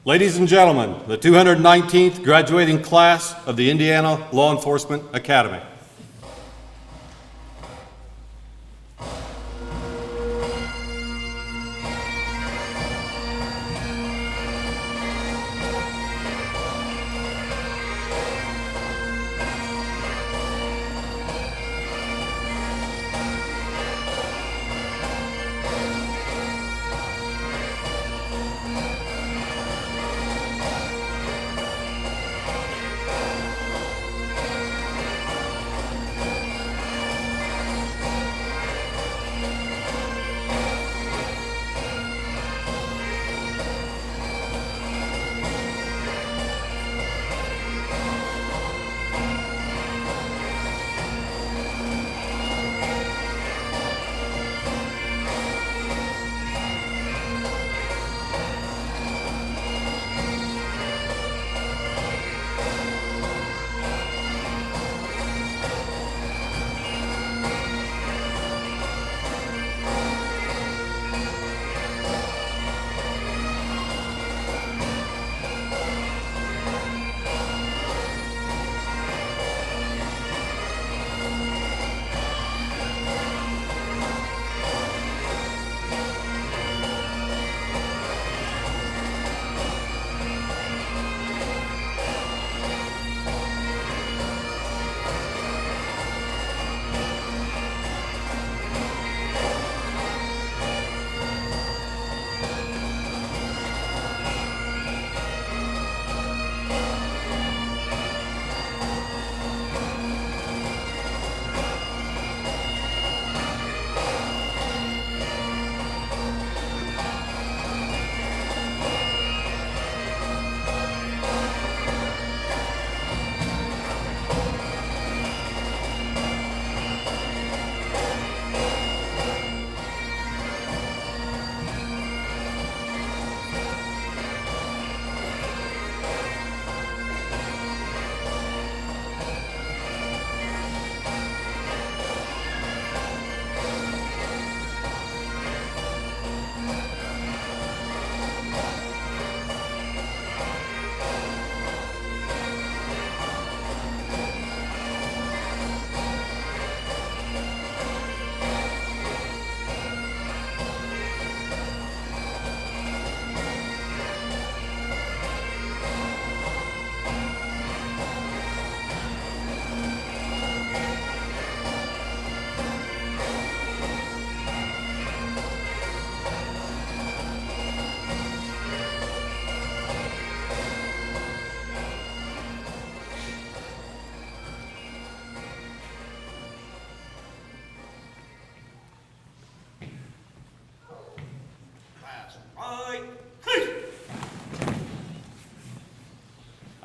Ladies and gentlemen, the 219th graduating class of the Indiana Law Enforcement Academy.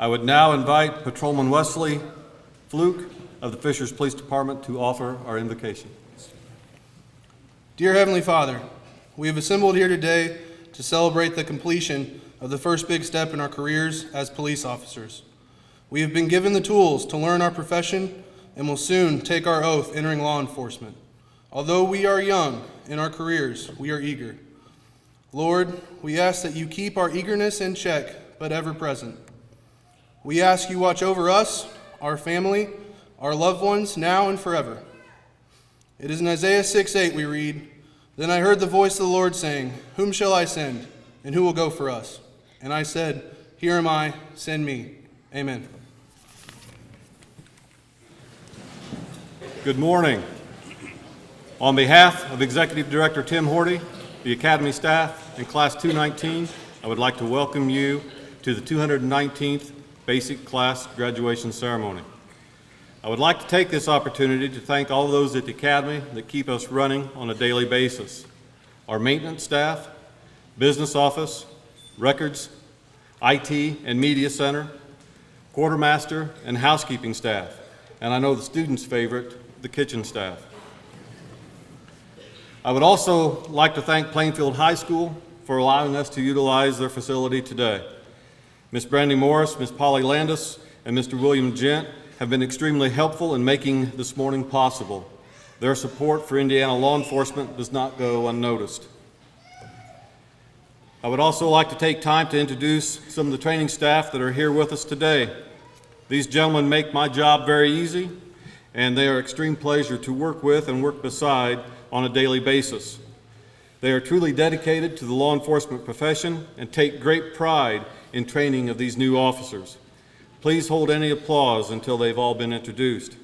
I would now invite Patrolman Wesley Fluke of the Fishers Police Department to offer our invocation. Dear Heavenly Father, we have assembled here today to celebrate the completion of the first big step in our careers as police officers. We have been given the tools to learn our profession and will soon take our oath entering law enforcement. Although we are young in our careers, we are eager. Lord, we ask that you keep our eagerness in check, but ever present. We ask you watch over us, our family, our loved ones, now and forever. It is in Isaiah 6:8 we read, "Then I heard the voice of the Lord saying, 'Whom shall I send, and who will go for us?' And I said, 'Here am I, send me.' Amen." Good morning. On behalf of Executive Director Tim Horty, the Academy staff, and Class 219, I would like to welcome you to the 219th Basic Class Graduation Ceremony. I would like to take this opportunity to thank all those at the Academy that keep us running on a daily basis. Our maintenance staff, business office, records, IT and media center, quartermaster, and housekeeping staff, and I know the students' favorite, the kitchen staff. I would also like to thank Plainfield High School for allowing us to utilize their facility today. Ms. Brandy Morris, Ms. Polly Landis, and Mr. William Gent have been extremely helpful in making this morning possible. Their support for Indiana law enforcement does not go unnoticed. I would also like to take time to introduce some of the training staff that are here with us today. These gentlemen make my job very easy, and they are extreme pleasure to work with and work beside on a daily basis. They are truly dedicated to the law enforcement profession and take great pride in training of these new officers. Please hold any applause until they've all been introduced.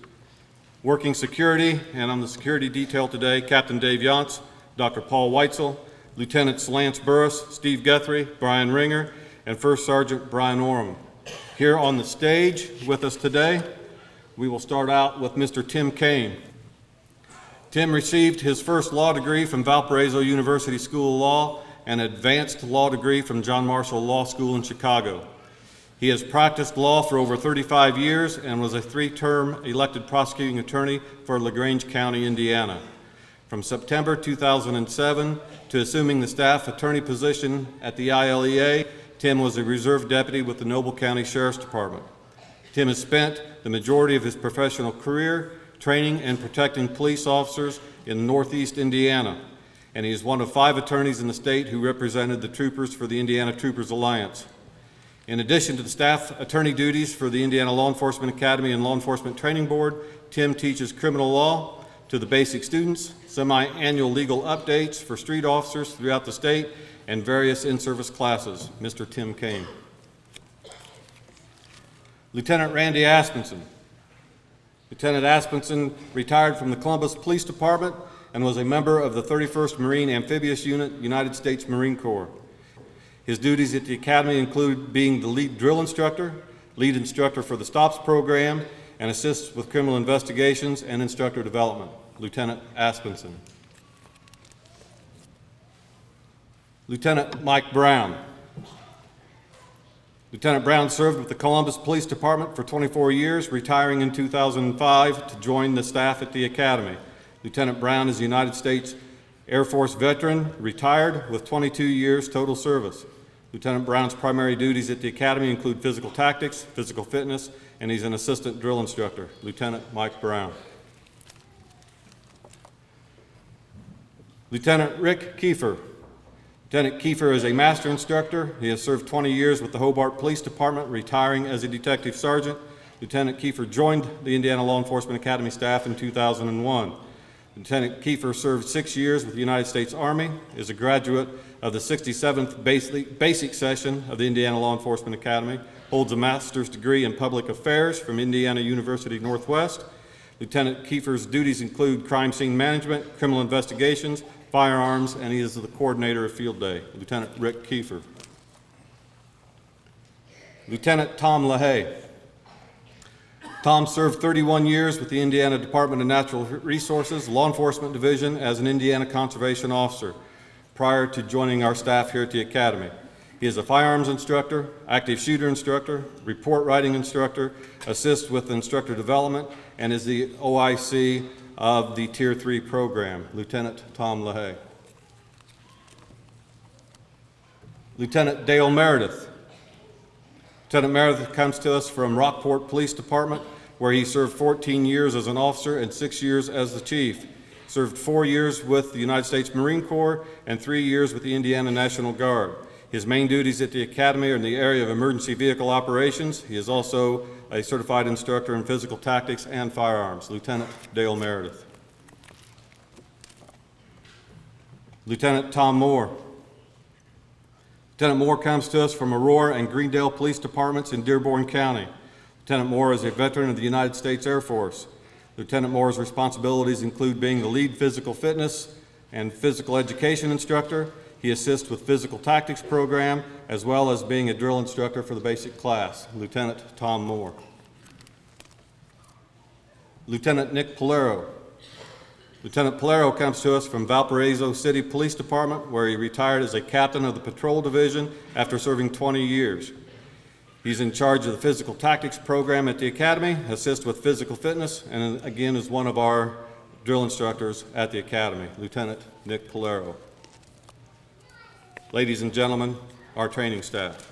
Working security, and on the security detail today, Captain Dave Yantz, Dr. Paul Weitzel, Lieutenants Lance Burris, Steve Guthrie, Brian Ringer, and First Sergeant Brian Orem. Here on the stage with us today, we will start out with Mr. Tim Kane. Tim received his first law degree from Valparaiso University School of Law and an advanced law degree from John Marshall Law School in Chicago. He has practiced law for over 35 years and was a 3-term elected prosecuting attorney for LaGrange County, Indiana. From September 2007 to assuming the staff attorney position at the ILEA, Tim was a reserve deputy with the Noble County Sheriff's Department. Tim has spent the majority of his professional career training and protecting police officers in Northeast Indiana, and he is one of 5 attorneys in the state who represented the troopers for the Indiana Troopers Alliance. In addition to the staff attorney duties for the Indiana Law Enforcement Academy and Law Enforcement Training Board, Tim teaches criminal law to the basic students, semi-annual legal updates for street officers throughout the state, and various in-service classes. Mr. Tim Kane. Lieutenant Randy Aspenson. Lieutenant Aspenson retired from the Columbus Police Department and was a member of the 31st Marine Amphibious Unit, United States Marine Corps. His duties at the Academy include being the lead drill instructor, lead instructor for the STOPS program, and assists with criminal investigations and instructor development. Lieutenant Aspenson. Lieutenant Mike Brown. Lieutenant Brown served with the Columbus Police Department for 24 years, retiring in 2005 to join the staff at the Academy. Lieutenant Brown is a United States Air Force veteran, retired with 22 years total service. Lieutenant Brown's primary duties at the Academy include physical tactics, physical fitness, and he's an assistant drill instructor. Lieutenant Mike Brown. Lieutenant Rick Kiefer. Lieutenant Kiefer is a master instructor. He has served 20 years with the Hobart Police Department, retiring as a detective sergeant. Lieutenant Kiefer joined the Indiana Law Enforcement Academy staff in 2001. Lieutenant Kiefer served 6 years with the United States Army, is a graduate of the 67th basic session of the Indiana Law Enforcement Academy, holds a master's degree in public affairs from Indiana University Northwest. Lieutenant Kiefer's duties include crime scene management, criminal investigations, firearms, and he is the coordinator of Field Day. Lieutenant Rick Kiefer. Lieutenant Tom LaHaye. Tom served 31 years with the Indiana Department of Natural Resources Law Enforcement Division as an Indiana Conservation Officer prior to joining our staff here at the Academy. He is a firearms instructor, active shooter instructor, report writing instructor, assists with instructor development, and is the OIC of the Tier 3 program. Lieutenant Tom LaHaye. Lieutenant Dale Meredith. Lieutenant Meredith comes to us from Rockport Police Department, where he served 14 years as an officer and 6 years as the chief. Served 4 years with the United States Marine Corps and 3 years with the Indiana National Guard. His main duties at the Academy are in the area of emergency vehicle operations. He is also a certified instructor in physical tactics and firearms. Lieutenant Dale Meredith. Lieutenant Tom Moore. Lieutenant Moore comes to us from Aurora and Greendale Police Departments in Dearborn County. Lieutenant Moore is a veteran of the United States Air Force. Lieutenant Moore's responsibilities include being the lead physical fitness and physical education instructor. He assists with physical tactics program, as well as being a drill instructor for the basic class. Lieutenant Tom Moore. Lieutenant Nick Polero. Lieutenant Polero comes to us from Valparaiso City Police Department, where he retired as a captain of the patrol division after serving 20 years. He's in charge of the physical tactics program at the Academy, assists with physical fitness, and again is one of our drill instructors at the Academy. Lieutenant Nick Polero. Ladies and gentlemen, our training staff.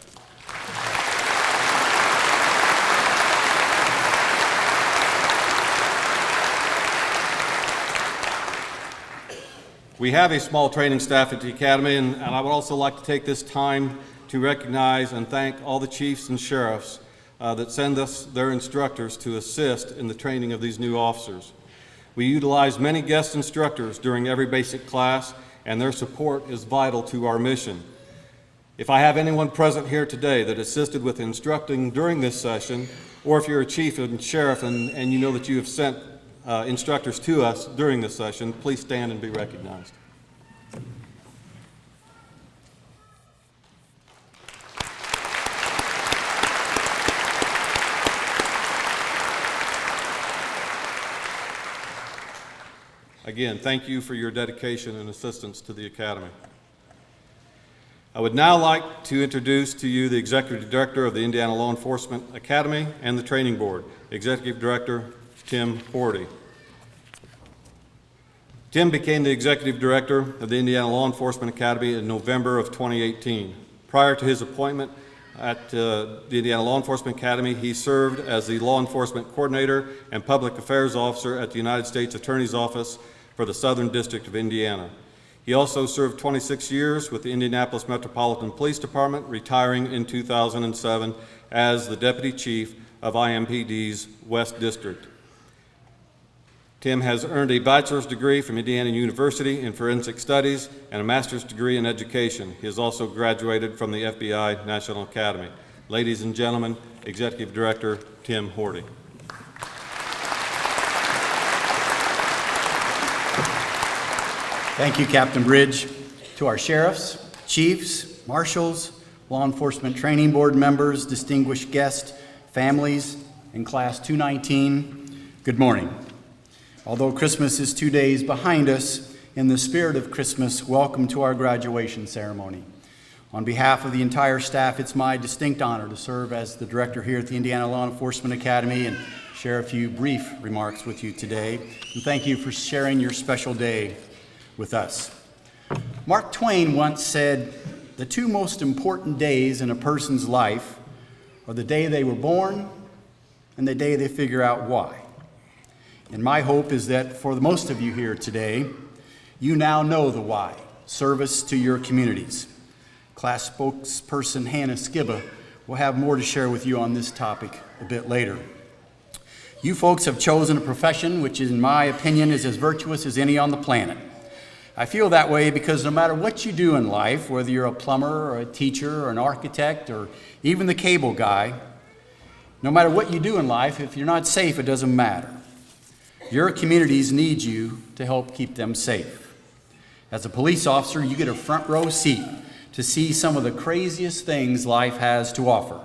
We have a small training staff at the Academy, and I would also like to take this time to recognize and thank all the chiefs and sheriffs that send us their instructors to assist in the training of these new officers. We utilize many guest instructors during every basic class, and their support is vital to our mission. If I have anyone present here today that assisted with instructing during this session, or if you're a chief and sheriff and you know that you have sent instructors to us during this session, please stand and be recognized. Again, thank you for your dedication and assistance to the Academy. I would now like to introduce to you the Executive Director of the Indiana Law Enforcement Academy and the Training Board, Executive Director Tim Horty. Tim became the Executive Director of the Indiana Law Enforcement Academy in November of 2018. Prior to his appointment at the Indiana Law Enforcement Academy, he served as the Law Enforcement Coordinator and Public Affairs Officer at the United States Attorney's Office for the Southern District of Indiana. He also served 26 years with the Indianapolis Metropolitan Police Department, retiring in 2007 as the Deputy Chief of IMPD's West District. Tim has earned a bachelor's degree from Indiana University in Forensic Studies and a master's degree in education. He has also graduated from the FBI National Academy. Ladies and gentlemen, Executive Director Tim Horty. Thank you, Captain Bridge. To our sheriffs, chiefs, marshals, law enforcement training board members, distinguished guests, families, and Class 219, good morning. Although Christmas is 2 days behind us, in the spirit of Christmas, welcome to our graduation ceremony. On behalf of the entire staff, it's my distinct honor to serve as the director here at the Indiana Law Enforcement Academy and share a few brief remarks with you today. And thank you for sharing your special day with us. Mark Twain once said, "The two most important days in a person's life are the day they were born and the day they figure out why." And my hope is that for the most of you here today, you now know the why: service to your communities. Class spokesperson Hannah Skibba will have more to share with you on this topic a bit later. You folks have chosen a profession which, in my opinion, is as virtuous as any on the planet. I feel that way because no matter what you do in life, whether you're a plumber or a teacher or an architect or even the cable guy, no matter what you do in life, if you're not safe, it doesn't matter. Your communities need you to help keep them safe. As a police officer, you get a front row seat to see some of the craziest things life has to offer.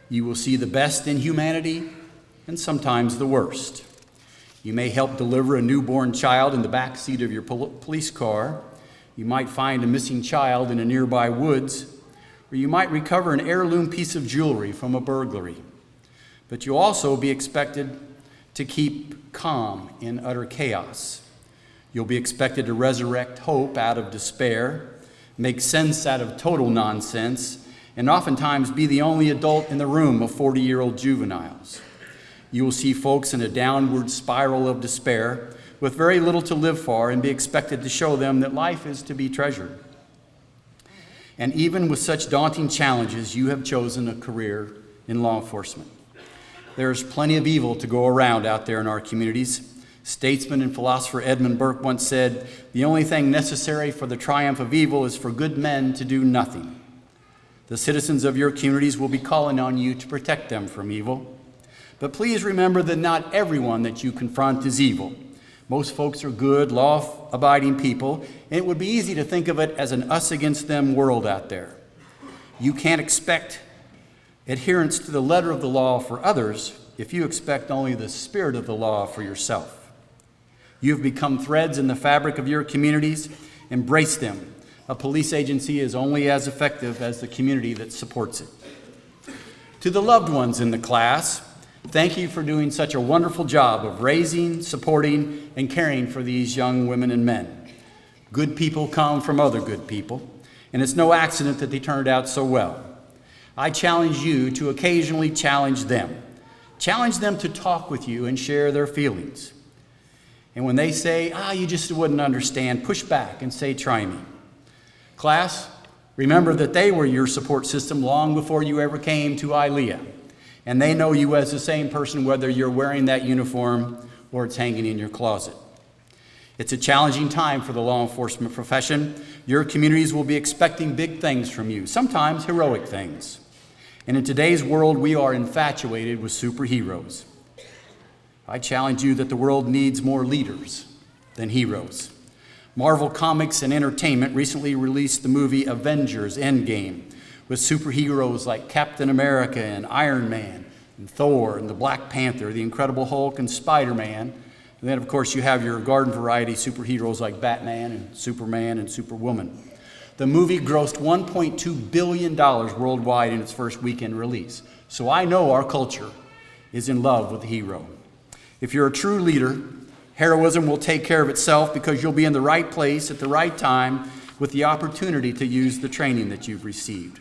You will see the best in humanity and sometimes the worst. You may help deliver a newborn child in the back seat of your police car. You might find a missing child in a nearby woods, or you might recover an heirloom piece of jewelry from a burglary. But you'll also be expected to keep calm in utter chaos. You'll be expected to resurrect hope out of despair, make sense out of total nonsense, and oftentimes be the only adult in the room of 40-year-old juveniles. You will see folks in a downward spiral of despair with very little to live for and be expected to show them that life is to be treasured. And even with such daunting challenges, you have chosen a career in law enforcement. There's plenty of evil to go around out there in our communities. Statesman and philosopher Edmund Burke once said, "The only thing necessary for the triumph of evil is for good men to do nothing." The citizens of your communities will be calling on you to protect them from evil. But please remember that not everyone that you confront is evil. Most folks are good, law-abiding people, and it would be easy to think of it as an us-against-them world out there. You can't expect adherence to the letter of the law for others if you expect only the spirit of the law for yourself. You've become threads in the fabric of your communities. Embrace them. A police agency is only as effective as the community that supports it. To the loved ones in the class, thank you for doing such a wonderful job of raising, supporting, and caring for these young women and men. Good people come from other good people, and it's no accident that they turned out so well. I challenge you to occasionally challenge them. Challenge them to talk with you and share their feelings. And when they say, you just wouldn't understand, push back and say, try me. Class, remember that they were your support system long before you ever came to ILEA. And they know you as the same person whether you're wearing that uniform or it's hanging in your closet. It's a challenging time for the law enforcement profession. Your communities will be expecting big things from you, sometimes heroic things. And in today's world, we are infatuated with superheroes. I challenge you that the world needs more leaders than heroes. Marvel Comics and Entertainment recently released the movie Avengers Endgame with superheroes like Captain America and Iron Man and Thor and the Black Panther, the Incredible Hulk and Spider-Man. And then, of course, you have your garden variety superheroes like Batman and Superman and Superwoman. The movie grossed $1.2 billion worldwide in its first weekend release. So I know our culture is in love with the hero. If you're a true leader, heroism will take care of itself because you'll be in the right place at the right time with the opportunity to use the training that you've received.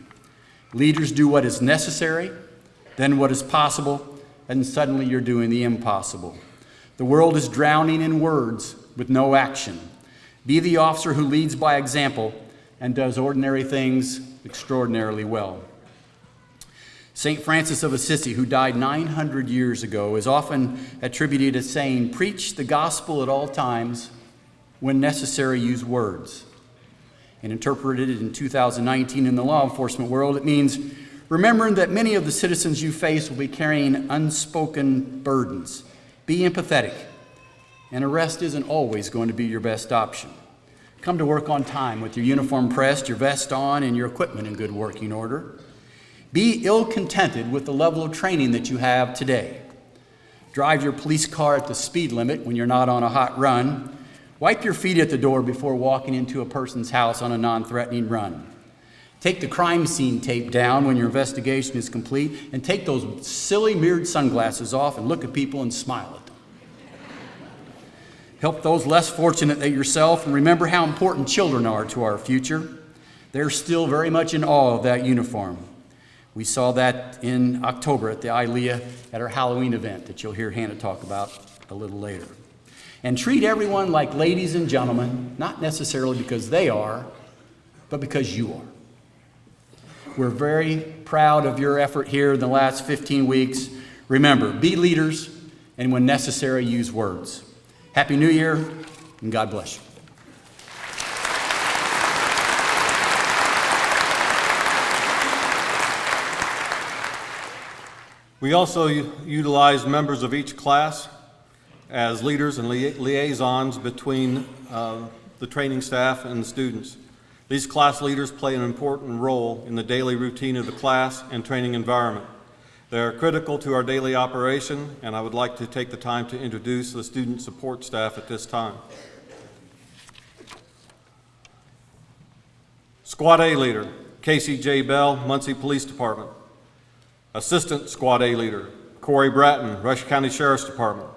Leaders do what is necessary, then what is possible, and suddenly you're doing the impossible. The world is drowning in words with no action. Be the officer who leads by example and does ordinary things extraordinarily well. St. Francis of Assisi, who died 900 years ago, is often attributed as saying, "Preach the gospel at all times, when necessary, use words." And interpreted in 2019 in the law enforcement world, it means remembering that many of the citizens you face will be carrying unspoken burdens. Be empathetic. And arrest isn't always going to be your best option. Come to work on time with your uniform pressed, your vest on, and your equipment in good working order. Be ill-contented with the level of training that you have today. Drive your police car at the speed limit when you're not on a hot run. Wipe your feet at the door before walking into a person's house on a non-threatening run. Take the crime scene tape down when your investigation is complete, and take those silly mirrored sunglasses off and look at people and smile at them. Help those less fortunate than yourself, and remember how important children are to our future. They're still very much in awe of that uniform. We saw that in October at the ILEA at our Halloween event that you'll hear Hannah talk about a little later. And treat everyone like ladies and gentlemen, not necessarily because they are, but because you are. We're very proud of your effort here in the last 15 weeks. Remember, be leaders, and when necessary, use words. Happy New Year, and God bless you. We also utilize members of each class as leaders and liaisons between the training staff and the students. These class leaders play an important role in the daily routine of the class and training environment. They are critical to our daily operation, and I would like to take the time to introduce the student support staff at this time. Squad A Leader, Casey J. Bell, Muncie Police Department. Assistant Squad A Leader, Corey Bratton, Rush County Sheriff's Department.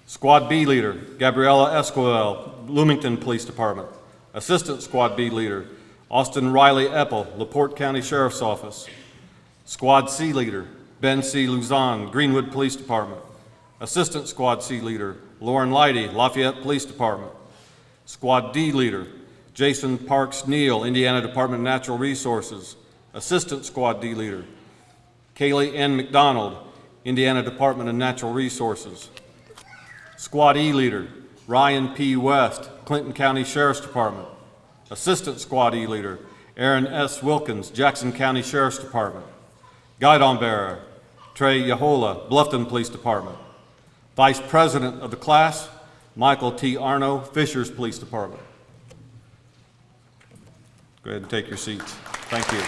Squad B Leader, Gabriella Esquivel, Bloomington Police Department. Assistant Squad B Leader, Austin Riley Eppel, LaPorte County Sheriff's Office. Squad C Leader, Ben C. Luzon, Greenwood Police Department. Assistant Squad C Leader, Lauren Leidy, Lafayette Police Department. Squad D Leader, Jason Parks Neal, Indiana Department of Natural Resources. Assistant Squad D Leader, Kaylee N. McDonald, Indiana Department of Natural Resources. Squad E Leader, Ryan P. West, Clinton County Sheriff's Department. Assistant Squad E Leader, Aaron S. Wilkins, Jackson County Sheriff's Department. Guidon Bearer, Trey Yahola, Bluffton Police Department. Vice President of the class, Michael T. Arno, Fishers Police Department. Go ahead and take your seats. Thank you.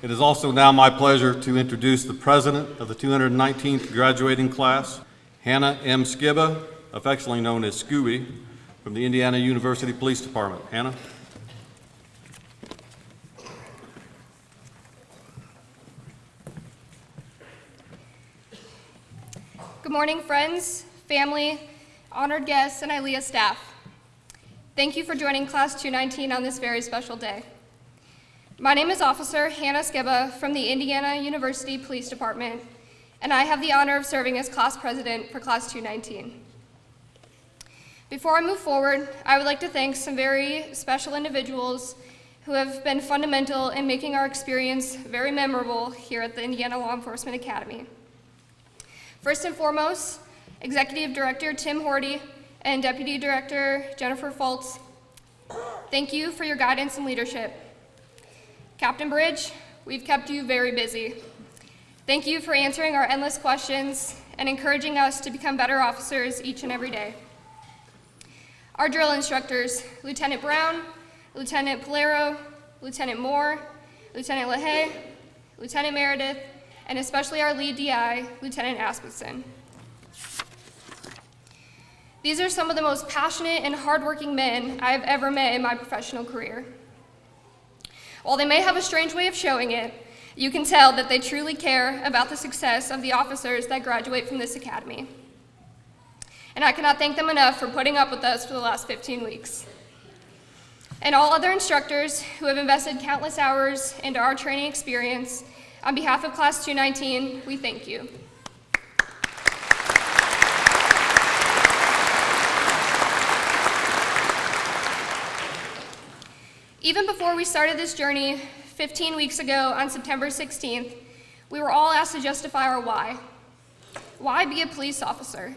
It is also now my pleasure to introduce the president of the 219th graduating class, Hannah M. Skiba, affectionately known as Scooby, from the Indiana University Police Department. Hannah? Good morning, friends, family, honored guests, and ILEA staff. Thank you for joining Class 219 on this very special day. My name is Officer Hannah Skiba from the Indiana University Police Department, and I have the honor of serving as class president for Class 219. Before I move forward, I would like to thank some very special individuals who have been fundamental in making our experience very memorable here at the Indiana Law Enforcement Academy. First and foremost, Executive Director Tim Horty and Deputy Director Jennifer Fultz, thank you for your guidance and leadership. Captain Bridge, we've kept you very busy. Thank you for answering our endless questions and encouraging us to become better officers each and every day. Our drill instructors, Lieutenant Brown, Lieutenant Polero, Lieutenant Moore, Lieutenant LaHaye, Lieutenant Meredith, and especially our lead DI, Lieutenant Asmussen. These are some of the most passionate and hardworking men I have ever met in my professional career. While they may have a strange way of showing it, you can tell that they truly care about the success of the officers that graduate from this academy. And I cannot thank them enough for putting up with us for the last 15 weeks. And all other instructors who have invested countless hours into our training experience, on behalf of Class 219, we thank you. Even before we started this journey 15 weeks ago on September 16th, we were all asked to justify our why. Why be a police officer?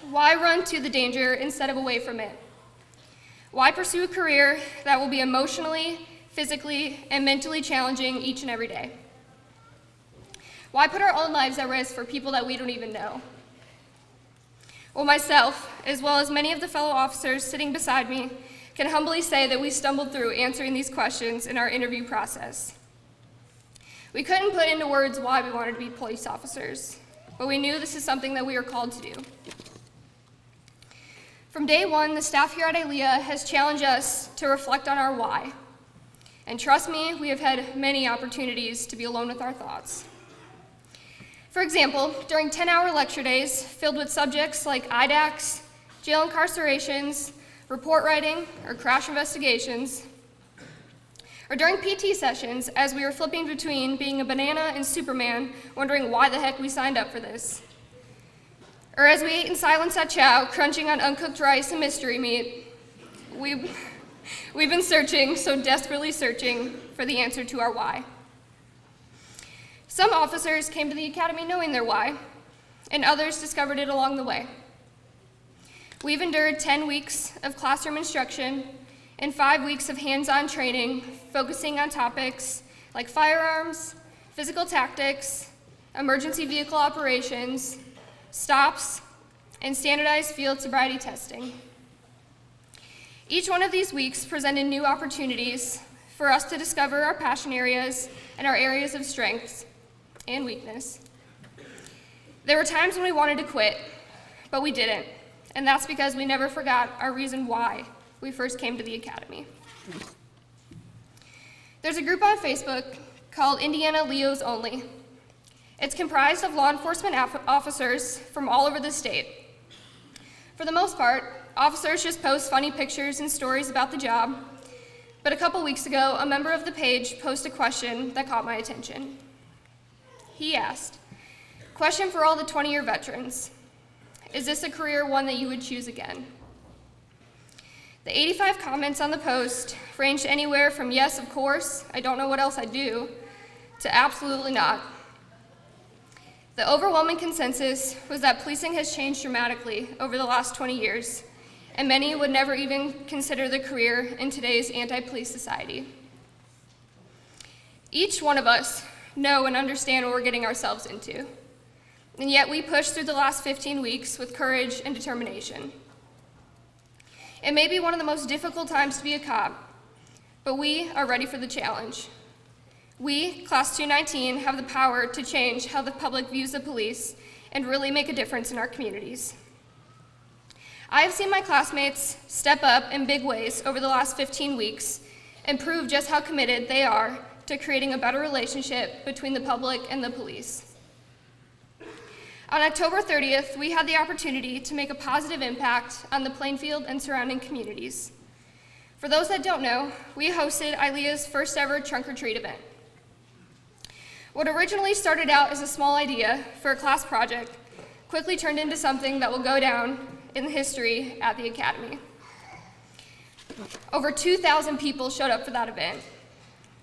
Why run to the danger instead of away from it? Why pursue a career that will be emotionally, physically, and mentally challenging each and every day? Why put our own lives at risk for people that we don't even know? Well, myself, as well as many of the fellow officers sitting beside me, can humbly say that we stumbled through answering these questions in our interview process. We couldn't put into words why we wanted to be police officers, but we knew this is something that we were called to do. From day one, the staff here at ILEA has challenged us to reflect on our why. And trust me, we have had many opportunities to be alone with our thoughts. For example, during 10-hour lecture days filled with subjects like IDACs, jail incarcerations, report writing, or crash investigations, or during PT sessions as we were flipping between being a banana and Superman, wondering why the heck we signed up for this. Or as we ate in silence at chow, crunching on uncooked rice and mystery meat, we've been searching, so desperately searching, for the answer to our why. Some officers came to the academy knowing their why, and others discovered it along the way. We've endured 10 weeks of classroom instruction and 5 weeks of hands-on training, focusing on topics like firearms, physical tactics, emergency vehicle operations, stops, and standardized field sobriety testing. Each one of these weeks presented new opportunities for us to discover our passion areas and our areas of strength and weakness. There were times when we wanted to quit, but we didn't, and that's because we never forgot our reason why we first came to the academy. There's a group on Facebook called Indiana Leos Only. It's comprised of law enforcement officers from all over the state. For the most part, officers just post funny pictures and stories about the job, but a couple weeks ago, a member of the page posted a question that caught my attention. He asked, question for all the 20-year veterans, is this a career one that you would choose again? The 85 comments on the post ranged anywhere from yes, of course, I don't know what else I'd do, to absolutely not. The overwhelming consensus was that policing has changed dramatically over the last 20 years, and many would never even consider the career in today's anti-police society. Each one of us know and understand what we're getting ourselves into, and yet we push through the last 15 weeks with courage and determination. It may be one of the most difficult times to be a cop, but we are ready for the challenge. We, Class 219, have the power to change how the public views the police and really make a difference in our communities. I have seen my classmates step up in big ways over the last 15 weeks and prove just how committed they are to creating a better relationship between the public and the police. On October 30th, we had the opportunity to make a positive impact on the Plainfield and surrounding communities. For those that don't know, we hosted ILEA's first ever trunk or treat event. What originally started out as a small idea for a class project quickly turned into something that will go down in history at the Academy. Over 2,000 people showed up for that event,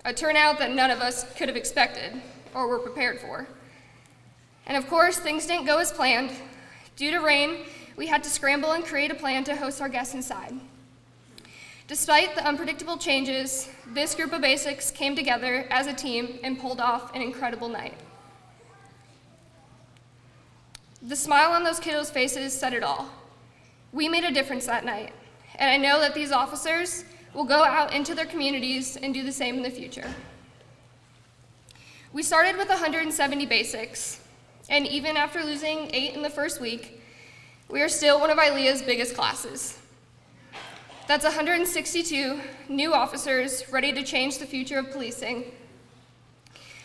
a turnout that none of us could have expected or were prepared for. And of course, things didn't go as planned. Due to rain, we had to scramble and create a plan to host our guests inside. Despite the unpredictable changes, this group of basics came together as a team and pulled off an incredible night. The smile on those kiddos' faces said it all. We made a difference that night, and I know that these officers will go out into their communities and do the same in the future. We started with 170 basics, and even after losing 8 in the first week, we are still one of ILEA's biggest classes. That's 162 new officers ready to change the future of policing,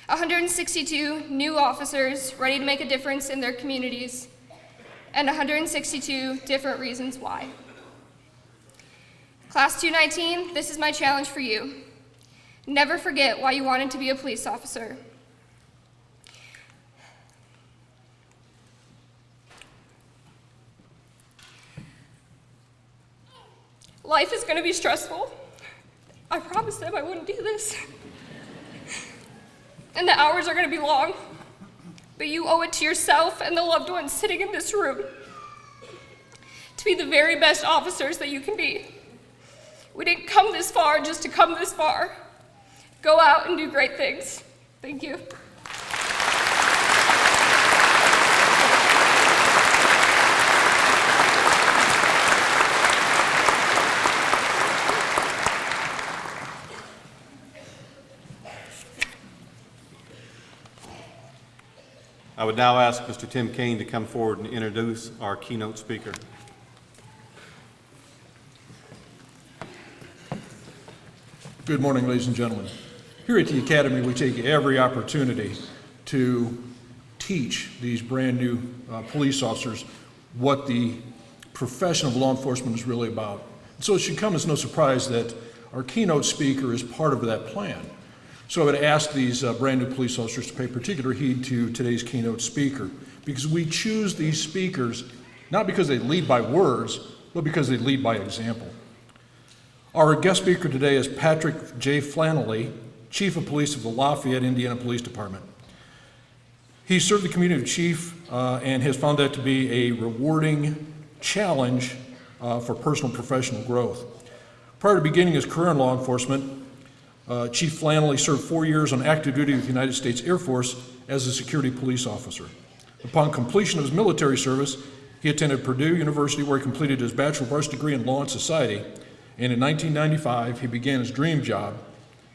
162 new officers ready to make a difference in their communities, and 162 different reasons why. Class 219, this is my challenge for you. Never forget why you wanted to be a police officer. Life is going to be stressful. I promised them I wouldn't do this. And the hours are going to be long. But you owe it to yourself and the loved ones sitting in this room to be the very best officers that you can be. We didn't come this far just to come this far. Go out and do great things. Thank you. I would now ask Mr. Tim Kaine to come forward and introduce our keynote speaker. Good morning, ladies and gentlemen. Here at the Academy, we take every opportunity to teach these brand new police officers what the profession of law enforcement is really about. So it should come as no surprise that our keynote speaker is part of that plan. So I would ask these brand new police officers to pay particular heed to today's keynote speaker, because we choose these speakers not because they lead by words, but because they lead by example. Our guest speaker today is Patrick J. Flannelly, Chief of Police of the Lafayette, Indiana Police Department. He served the community of chief and has found that to be a rewarding challenge for personal and professional growth. Prior to beginning his career in law enforcement, Chief Flannelly served 4 years on active duty with the United States Air Force as a security police officer. Upon completion of his military service, he attended Purdue University, where he completed his Bachelor of Arts degree in Law and Society, and in 1995, he began his dream job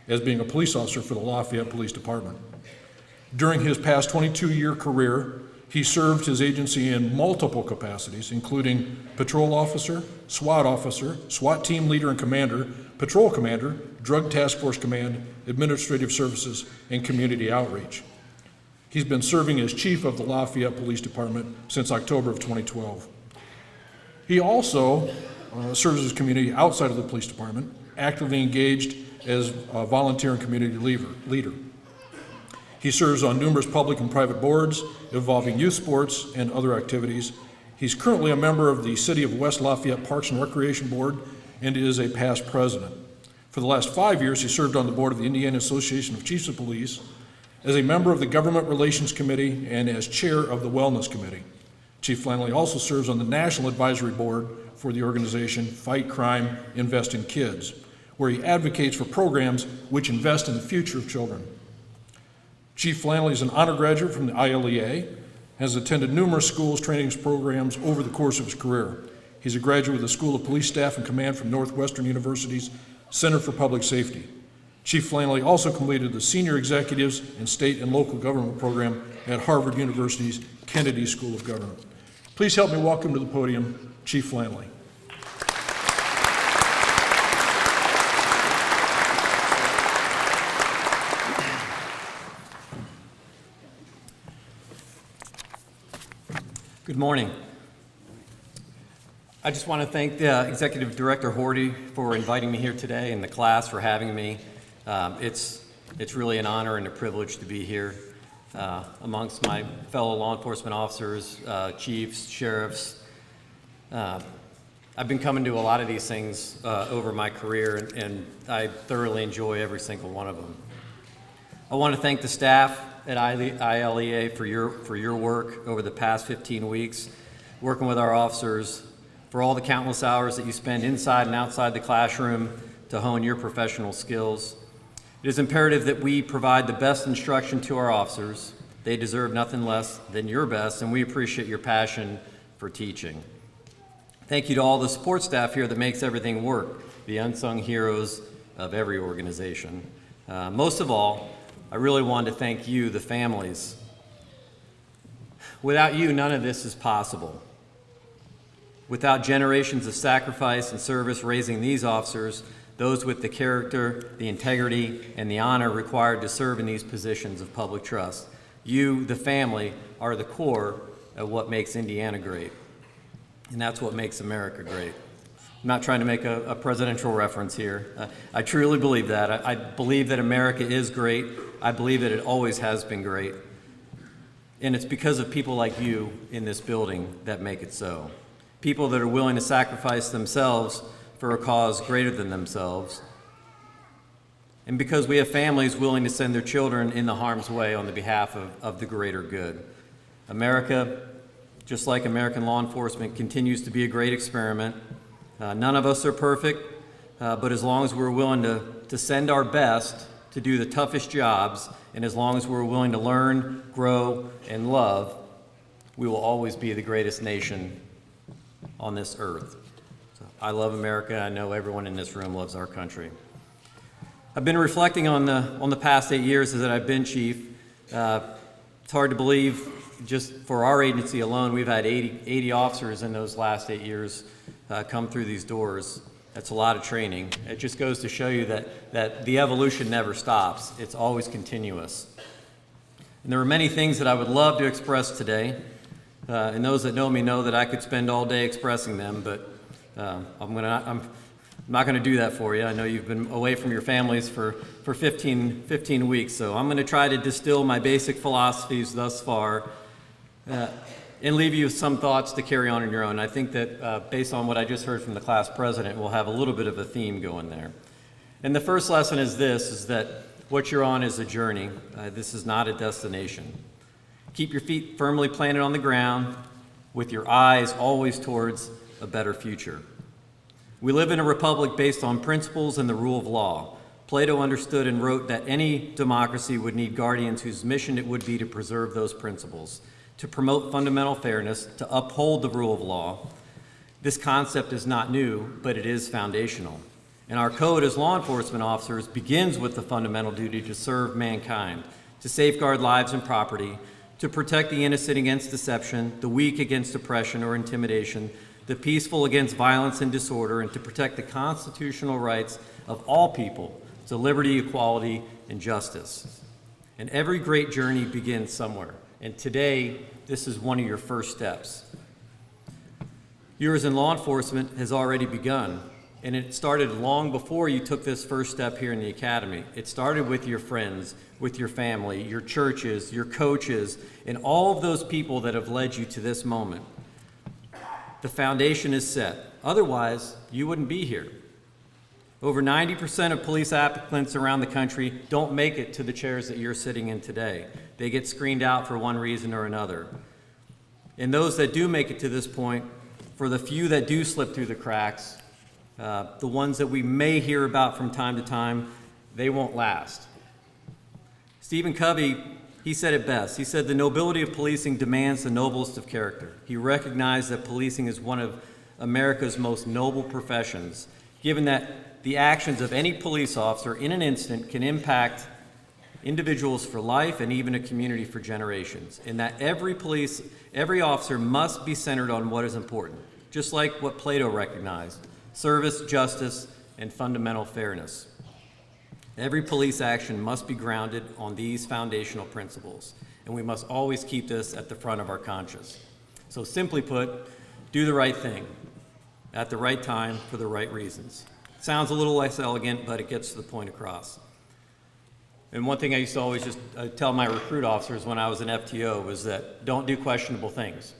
as being a police officer for the Lafayette Police Department. During his past 22-year career, he served his agency in multiple capacities, including patrol officer, SWAT team leader and commander, patrol commander, drug task force command, administrative services, and community outreach. He's been serving as chief of the Lafayette Police Department since October of 2012. He also serves his community outside of the police department, actively engaged as a volunteer and community leader. He serves on numerous public and private boards involving youth sports and other activities. He's currently a member of the City of West Lafayette Parks and Recreation Board and is a past president. For the last 5 years, he served on the board of the Indiana Association of Chiefs of Police, as a member of the Government Relations Committee, and as chair of the Wellness Committee. Chief Flannelly also serves on the National Advisory Board for the organization Fight Crime, Invest in Kids, where he advocates for programs which invest in the future of children. Chief Flannelly is an honor graduate from the ILEA, has attended numerous schools, trainings, programs over the course of his career. He's a graduate of the School of Police Staff and Command from Northwestern University's Center for Public Safety. Chief Flannelly also completed the Senior Executives in State and Local Government program at Harvard University's Kennedy School of Government. Please help me welcome to the podium Chief Flannelly. Good morning. I just want to thank Executive Director Horty for inviting me here today and the class for having me. It's really an honor and a privilege to be here amongst my fellow law enforcement officers, chiefs, sheriffs. I've been coming to a lot of these things over my career, and I thoroughly enjoy every single one of them. I want to thank the staff at ILEA for your work over the past 15 weeks, working with our officers, for all the countless hours that you spend inside and outside the classroom to hone your professional skills. It is imperative that we provide the best instruction to our officers. They deserve nothing less than your best, and we appreciate your passion for teaching. Thank you to all the support staff here that makes everything work, the unsung heroes of every organization. Most of all, I really want to thank you, the families. Without you, none of this is possible. Without generations of sacrifice and service raising these officers, those with the character, the integrity, and the honor required to serve in these positions of public trust, you, the family, are the core of what makes Indiana great. And that's what makes America great. I'm not trying to make a presidential reference here. I truly believe that. I believe that America is great. I believe that it always has been great. And it's because of people like you in this building that make it so. People that are willing to sacrifice themselves for a cause greater than themselves. And because we have families willing to send their children in the harm's way on the behalf of the greater good. America, just like American law enforcement, continues to be a great experiment. None of us are perfect, but as long as we're willing to send our best to do the toughest jobs, and as long as we're willing to learn, grow, and love, we will always be the greatest nation on this earth. So I love America. I know everyone in this room loves our country. I've been reflecting on the past 8 years that I've been chief. It's hard to believe, just for our agency alone, we've had 80 officers in those last 8 years come through these doors. That's a lot of training. It just goes to show you that the evolution never stops. It's always continuous. And there are many things that I would love to express today. And those that know me know that I could spend all day expressing them, but I'm not going to do that for you. I know you've been away from your families for 15 weeks, so I'm going to try to distill my basic philosophies thus far and leave you with some thoughts to carry on your own. I think that based on what I just heard from the class president, we'll have a little bit of a theme going there. And the first lesson is this, is that what you're on is a journey. This is not a destination. Keep your feet firmly planted on the ground with your eyes always towards a better future. We live in a republic based on principles and the rule of law. Plato understood and wrote that any democracy would need guardians whose mission it would be to preserve those principles, to promote fundamental fairness, to uphold the rule of law. This concept is not new, but it is foundational. And our code as law enforcement officers begins with the fundamental duty to serve mankind, to safeguard lives and property, to protect the innocent against deception, the weak against oppression or intimidation, the peaceful against violence and disorder, and to protect the constitutional rights of all people to liberty, equality, and justice. And every great journey begins somewhere. And today, this is one of your first steps. Yours in law enforcement has already begun, and it started long before you took this first step here in the academy. It started with your friends, with your family, your churches, your coaches, and all of those people that have led you to this moment. The foundation is set. Otherwise, you wouldn't be here. Over 90% of police applicants around the country don't make it to the chairs that you're sitting in today. They get screened out for one reason or another. And those that do make it to this point, for the few that do slip through the cracks, the ones that we may hear about from time to time, they won't last. Stephen Covey, he said it best. He said, "The nobility of policing demands the noblest of character." He recognized that policing is one of America's most noble professions, given that the actions of any police officer in an instant can impact individuals for life and even a community for generations, and that every officer must be centered on what is important, just like what Plato recognized: service, justice, and fundamental fairness. Every police action must be grounded on these foundational principles, and we must always keep this at the front of our conscience. So simply put, do the right thing. at the right time for the right reasons. Sounds a little less elegant, but it gets the point across. And one thing I used to always just tell my recruit officers when I was an FTO was that don't do questionable things.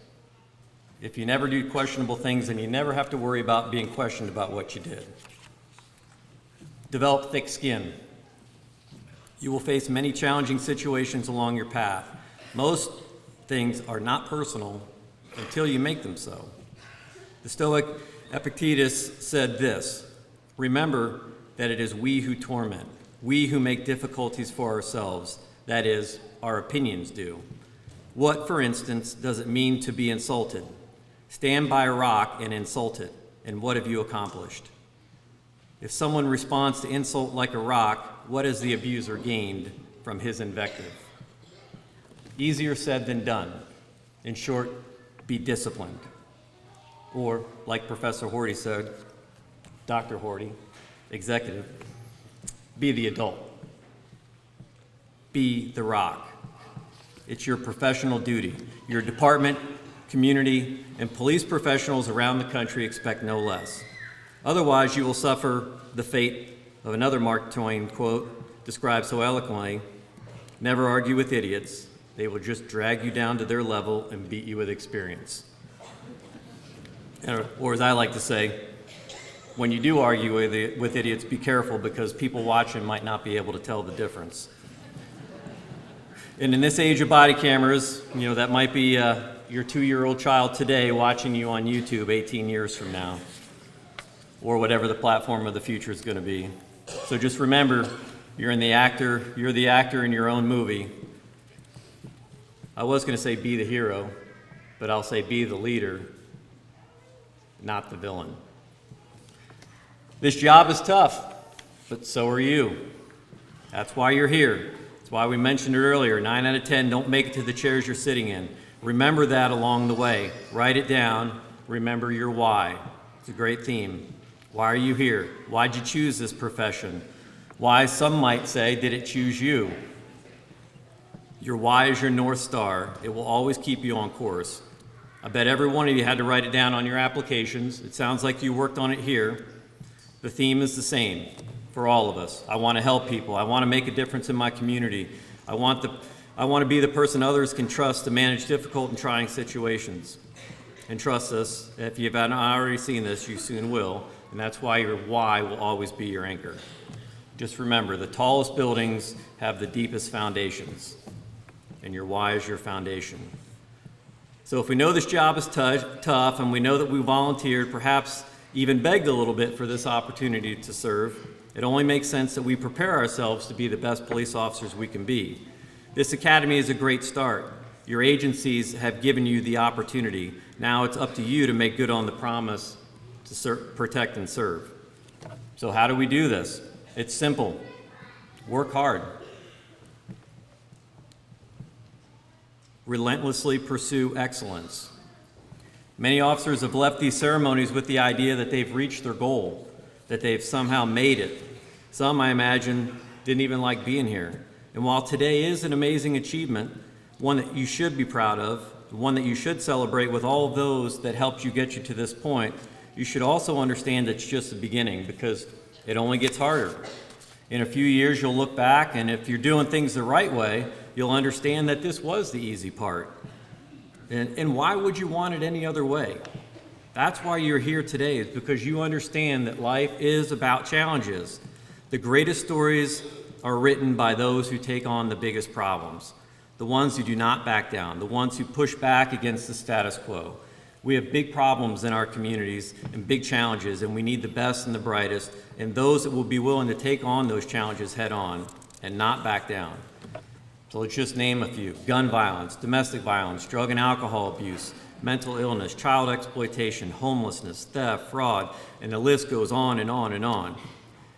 If you never do questionable things, then you never have to worry about being questioned about what you did. Develop thick skin. You will face many challenging situations along your path. Most things are not personal until you make them so. The Stoic Epictetus said this: remember that it is we who torment, we who make difficulties for ourselves, that is, our opinions do. What, for instance, does it mean to be insulted? Stand by a rock and insult it, and what have you accomplished? If someone responds to insult like a rock, what has the abuser gained from his invective? Easier said than done. In short, be disciplined. Or, like Professor Horty said, Dr. Horty, executive, be the adult. Be the rock. It's your professional duty. Your department, community, and police professionals around the country expect no less. Otherwise, you will suffer the fate of another Mark Twain quote described so eloquently: never argue with idiots. They will just drag you down to their level and beat you with experience. Or as I like to say, when you do argue with idiots, be careful, because people watching might not be able to tell the difference. And in this age of body cameras, that might be your 2-year-old child today watching you on YouTube 18 years from now, or whatever the platform of the future is going to be. So just remember, you're the actor in your own movie. I was going to say be the hero, but I'll say be the leader, not the villain. This job is tough, but so are you. That's why you're here. That's why we mentioned it earlier. 9 out of 10 don't make it to the chairs you're sitting in. Remember that along the way. Write it down. Remember your why. It's a great theme. Why are you here? Why'd you choose this profession? Why, some might say, did it choose you? Your why is your North Star. It will always keep you on course. I bet every one of you had to write it down on your applications. It sounds like you worked on it here. The theme is the same for all of us. I want to help people. I want to make a difference in my community. I want to be the person others can trust to manage difficult and trying situations. And trust us, if you haven't already seen this, you soon will. And that's why your why will always be your anchor. Just remember, the tallest buildings have the deepest foundations, and your why is your foundation. So if we know this job is tough, and we know that we volunteered, perhaps even begged a little bit for this opportunity to serve, it only makes sense that we prepare ourselves to be the best police officers we can be. This academy is a great start. Your agencies have given you the opportunity. Now it's up to you to make good on the promise to protect and serve. So how do we do this? It's simple. Work hard. Relentlessly pursue excellence. Many officers have left these ceremonies with the idea that they've reached their goal, that they've somehow made it. Some, I imagine, didn't even like being here. And while today is an amazing achievement, one that you should be proud of, one that you should celebrate with all of those that helped you get you to this point, you should also understand it's just the beginning, because it only gets harder. In a few years, you'll look back, and if you're doing things the right way, you'll understand that this was the easy part. And why would you want it any other way? That's why you're here today, is because you understand that life is about challenges. The greatest stories are written by those who take on the biggest problems, the ones who do not back down, the ones who push back against the status quo. We have big problems in our communities and big challenges, and we need the best and the brightest, and those that will be willing to take on those challenges head on and not back down. So let's just name a few: gun violence, domestic violence, drug and alcohol abuse, mental illness, child exploitation, homelessness, theft, fraud, and the list goes on and on and on.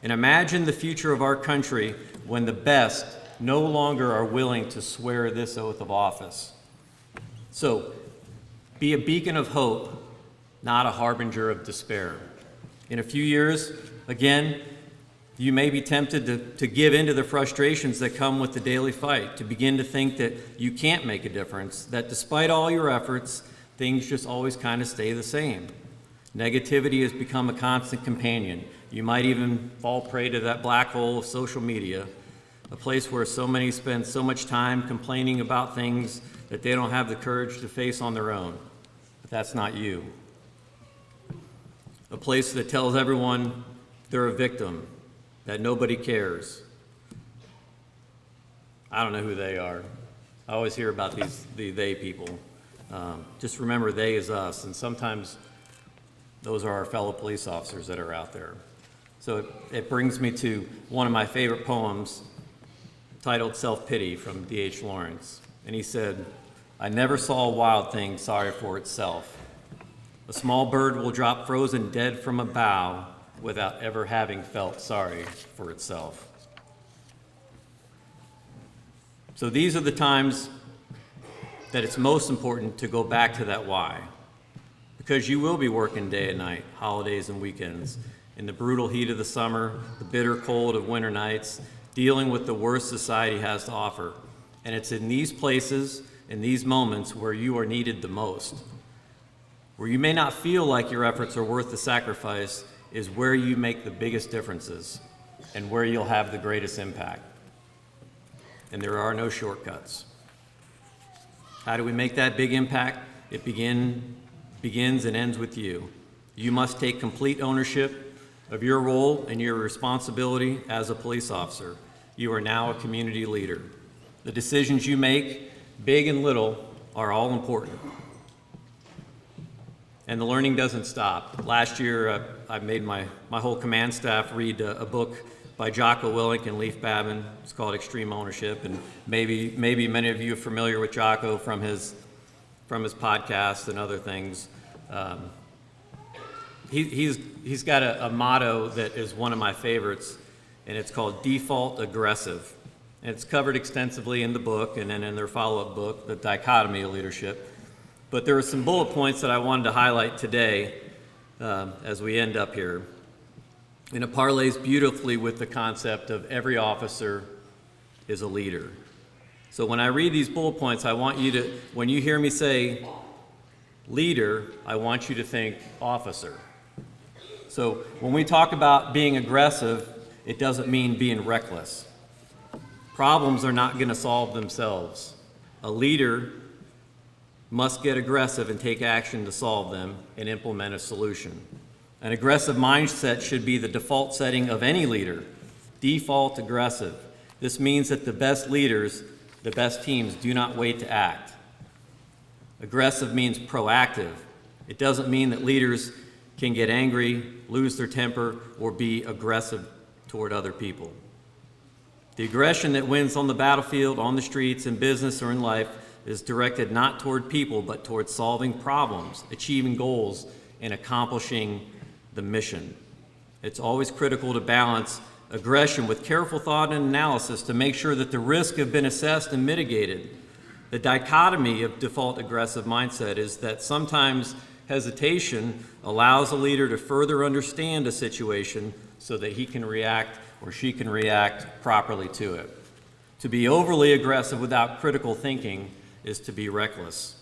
And imagine the future of our country when the best no longer are willing to swear this oath of office. So be a beacon of hope, not a harbinger of despair. In a few years, again, you may be tempted to give in to the frustrations that come with the daily fight, to begin to think that you can't make a difference, that despite all your efforts, things just always kind of stay the same. Negativity has become a constant companion. You might even fall prey to that black hole of social media, a place where so many spend so much time complaining about things that they don't have the courage to face on their own. But that's not you. A place that tells everyone they're a victim, that nobody cares. I don't know who they are. I always hear about the they people. Just remember, they is us, and sometimes those are our fellow police officers that are out there. So it brings me to one of my favorite poems titled Self-Pity from D.H. Lawrence. And he said, "I never saw a wild thing sorry for itself. A small bird will drop frozen dead from a bough without ever having felt sorry for itself." So these are the times that it's most important to go back to that why. Because you will be working day and night, holidays and weekends, in the brutal heat of the summer, the bitter cold of winter nights, dealing with the worst society has to offer. And it's in these places, in these moments, where you are needed the most. Where you may not feel like your efforts are worth the sacrifice is where you make the biggest differences and where you'll have the greatest impact. And there are no shortcuts. How do we make that big impact? It begins and ends with you. You must take complete ownership of your role and your responsibility as a police officer. You are now a community leader. The decisions you make, big and little, are all important. And the learning doesn't stop. Last year, I made my whole command staff read a book by Jocko Willink and Leif Babin. It's called Extreme Ownership, and maybe many of you are familiar with Jocko from his podcast and other things. He's got a motto that is one of my favorites, and it's called Default Aggressive. And it's covered extensively in the book and then in their follow-up book, The Dichotomy of Leadership. But there are some bullet points that I wanted to highlight today as we end up here. And it parlays beautifully with the concept of every officer is a leader. So when I read these bullet points, I want you to, when you hear me say leader, I want you to think officer. So when we talk about being aggressive, it doesn't mean being reckless. Problems are not going to solve themselves. A leader must get aggressive and take action to solve them and implement a solution. An aggressive mindset should be the default setting of any leader. Default aggressive. This means that the best leaders, the best teams, do not wait to act. Aggressive means proactive. It doesn't mean that leaders can get angry, lose their temper, or be aggressive toward other people. The aggression that wins on the battlefield, on the streets, in business, or in life is directed not toward people, but toward solving problems, achieving goals, and accomplishing the mission. It's always critical to balance aggression with careful thought and analysis to make sure that the risks have been assessed and mitigated. The dichotomy of default aggressive mindset is that sometimes hesitation allows a leader to further understand a situation so that he can react or she can react properly to it. To be overly aggressive without critical thinking is to be reckless.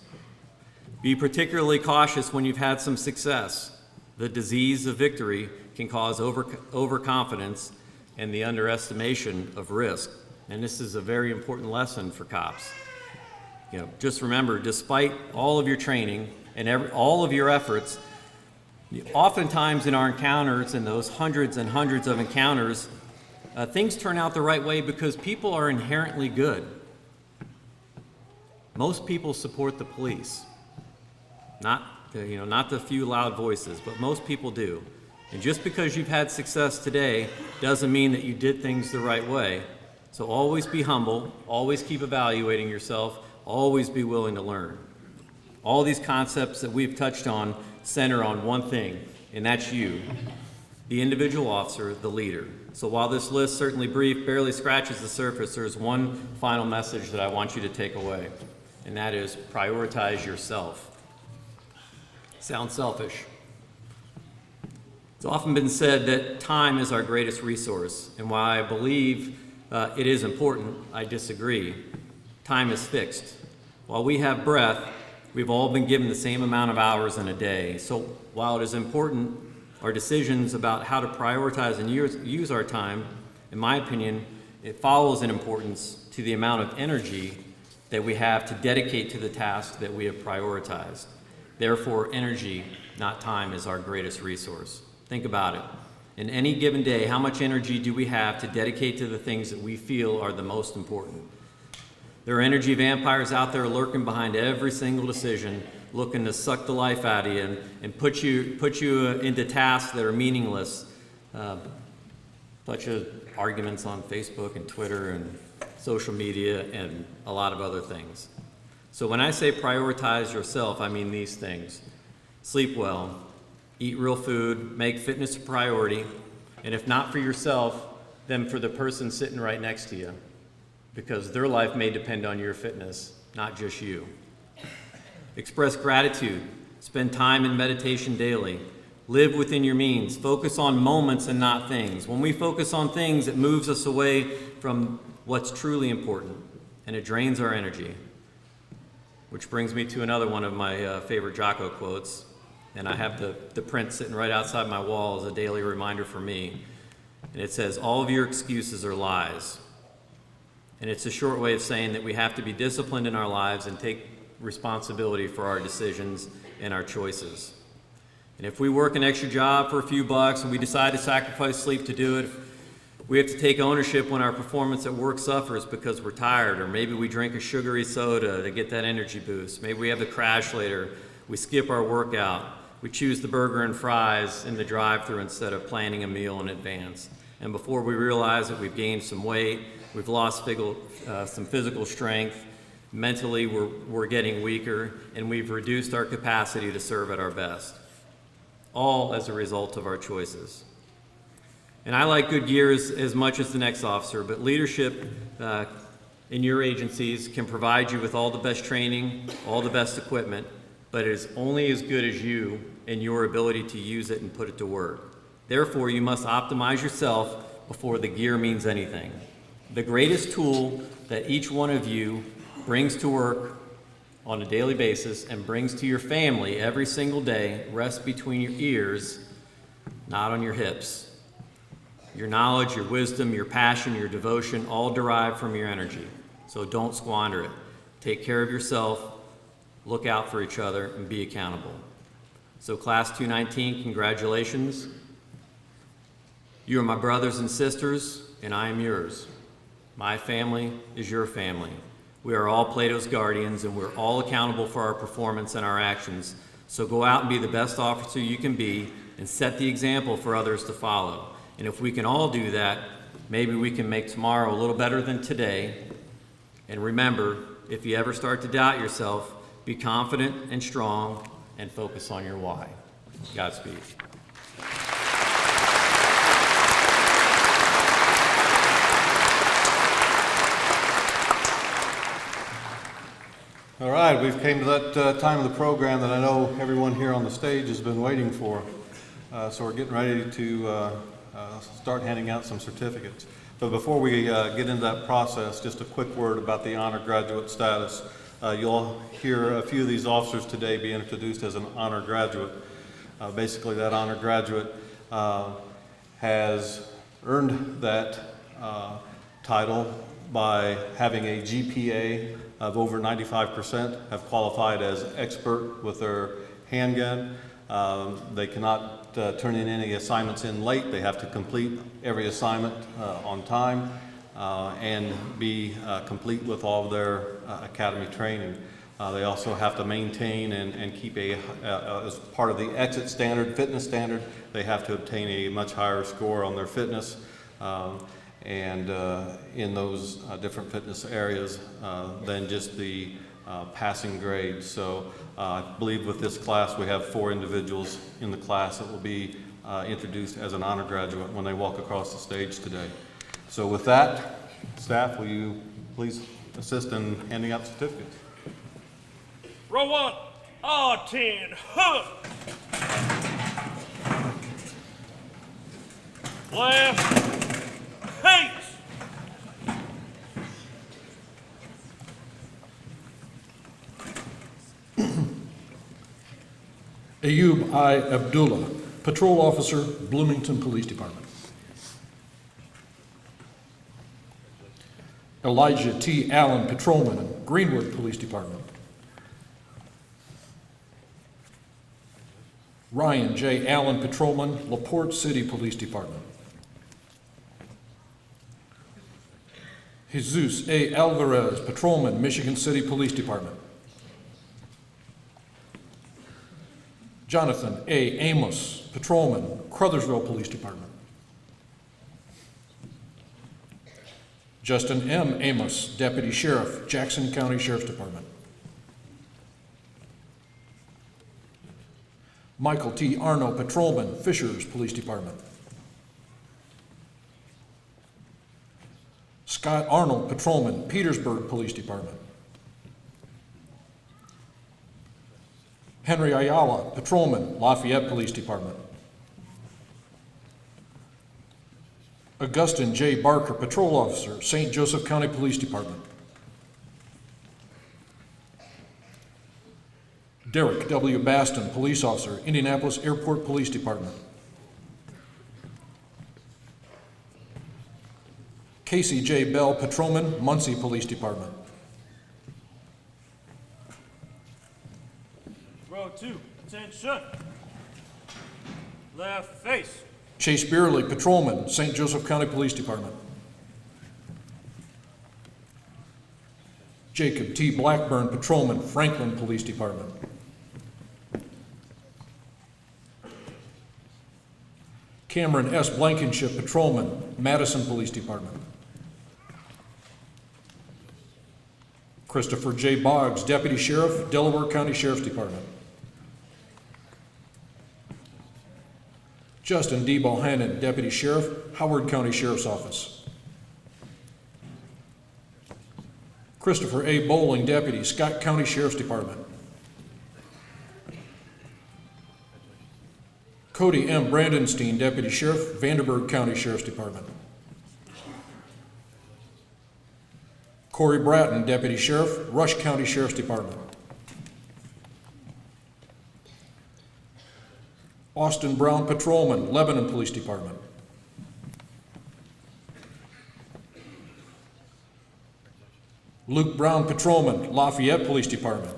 Be particularly cautious when you've had some success. The disease of victory can cause overconfidence and the underestimation of risk. And this is a very important lesson for cops. Just remember, despite all of your training and all of your efforts, oftentimes in our encounters, in those hundreds and hundreds of encounters, things turn out the right way because people are inherently good. Most people support the police. Not the few loud voices, but most people do. And just because you've had success today doesn't mean that you did things the right way. So always be humble, always keep evaluating yourself, always be willing to learn. All these concepts that we've touched on center on one thing, and that's you, the individual officer, the leader. So while this list, certainly brief, barely scratches the surface, there's one final message that I want you to take away, and that is prioritize yourself. Sounds selfish. It's often been said that time is our greatest resource, and while I believe it is important, I disagree. Time is fixed. While we have breath, We've all been given the same amount of hours in a day. So while it is important, our decisions about how to prioritize and use our time, in my opinion, it follows in importance to the amount of energy that we have to dedicate to the task that we have prioritized. Therefore, energy, not time, is our greatest resource. Think about it. In any given day, how much energy do we have to dedicate to the things that we feel are the most important? There are energy vampires out there lurking behind every single decision, looking to suck the life out of you and put you into tasks that are meaningless. Bunch of arguments on Facebook and Twitter and social media and a lot of other things. So when I say prioritize yourself, I mean these things. Sleep well, eat real food, make fitness a priority, and if not for yourself, then for the person sitting right next to you, because their life may depend on your fitness, not just you. Express gratitude, spend time in meditation daily, live within your means, focus on moments and not things. When we focus on things, it moves us away from what's truly important, and it drains our energy. Which brings me to another one of my favorite Jocko quotes, and I have the print sitting right outside my wall as a daily reminder for me. And it says, all of your excuses are lies. And it's a short way of saying that we have to be disciplined in our lives and take responsibility for our decisions and our choices. And if we work an extra job for a few bucks and we decide to sacrifice sleep to do it, we have to take ownership when our performance at work suffers because we're tired, or maybe we drink a sugary soda to get that energy boost. Maybe we have the crash later, we skip our workout, we choose the burger and fries in the drive-thru instead of planning a meal in advance. And before we realize it, we've gained some weight, we've lost some physical strength, mentally we're getting weaker, and we've reduced our capacity to serve at our best. All as a result of our choices. And I like good gear as much as the next officer, but leadership in your agencies can provide you with all the best training, all the best equipment, but it is only as good as you and your ability to use it and put it to work. Therefore, you must optimize yourself before the gear means anything. The greatest tool that each one of you brings to work on a daily basis and brings to your family every single day rests between your ears, not on your hips. Your knowledge, your wisdom, your passion, your devotion, all derive from your energy. So don't squander it. Take care of yourself, look out for each other, and be accountable. So Class 219, congratulations. You are my brothers and sisters, and I am yours. My family is your family. We are all Plato's guardians, and we're all accountable for our performance and our actions. So go out and be the best officer you can be and set the example for others to follow. And if we can all do that, maybe we can make tomorrow a little better than today. And remember, if you ever start to doubt yourself, be confident and strong and focus on your why. Godspeed. All right, we've came to that time of the program that I know everyone here on the stage has been waiting for. So we're getting ready to start handing out some certificates. But before we get into that process, just a quick word about the honor graduate status. You'll hear a few of these officers today be introduced as an honor graduate. Basically, that honor graduate has earned that title by having a GPA of over 95%, have qualified as expert with their handgun. They cannot turn in any assignments in late. They have to complete every assignment on time and be complete with all of their academy training. They also have to maintain and keep as part of the exit standard, fitness standard, they have to obtain a much higher score on their fitness and in those different fitness areas than just the passing grade. So I believe with this class we have 4 individuals in the class that will be introduced as an honor graduate when they walk across the stage today. So with that, staff, will you please assist in handing out certificates? Row 1, R10, hook. Left, H. Ayub I. Abdullah, Patrol Officer, Bloomington Police Department. Elijah T. Allen, Patrolman, Greenwood Police Department. Ryan J. Allen, Patrolman, LaPorte City Police Department. Jesus A. Alvarez, Patrolman, Michigan City Police Department. Jonathan A. Amos, Patrolman, Crothersville Police Department. Justin M. Amos, Deputy Sheriff, Jackson County Sheriff's Department. Michael T. Arno, Patrolman, Fishers Police Department. Scott Arnold, Patrolman, Petersburg Police Department. Henry Ayala, Patrolman, Lafayette Police Department. Augustin J. Barker, Patrol Officer, St. Joseph County Police Department. Derek W. Baston, Police Officer, Indianapolis Airport Police Department. Casey J. Bell, Patrolman, Muncie Police Department. Row 2, attention. Left face. Chase Beerley, Patrolman, St. Joseph County Police Department. Jacob T. Blackburn, Patrolman, Franklin Police Department. Cameron S. Blankenship, Patrolman, Madison Police Department. Christopher J. Boggs, Deputy Sheriff, Delaware County Sheriff's Department. Justin D. Bohannon, Deputy Sheriff, Howard County Sheriff's Office. Christopher A. Bowling, Deputy, Scott County Sheriff's Department. Cody M. Brandenstein, Deputy Sheriff, Vanderburgh County Sheriff's Department. Corey Bratton, Deputy Sheriff, Rush County Sheriff's Department. Austin Brown, Patrolman, Lebanon Police Department. Luke Brown, Patrolman, Lafayette Police Department.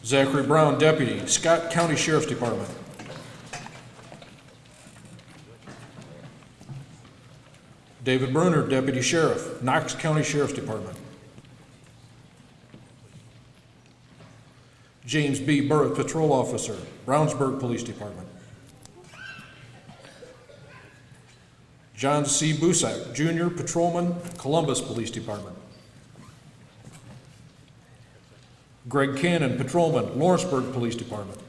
Zachary Brown, Deputy, Scott County Sheriff's Department. David Bruner, Deputy Sheriff, Knox County Sheriff's Department. James B. Burritt, Patrol Officer, Brownsburg Police Department. John C. Busak, Jr., Patrolman, Columbus Police Department. Greg Cannon, Patrolman, Lawrenceburg Police Department.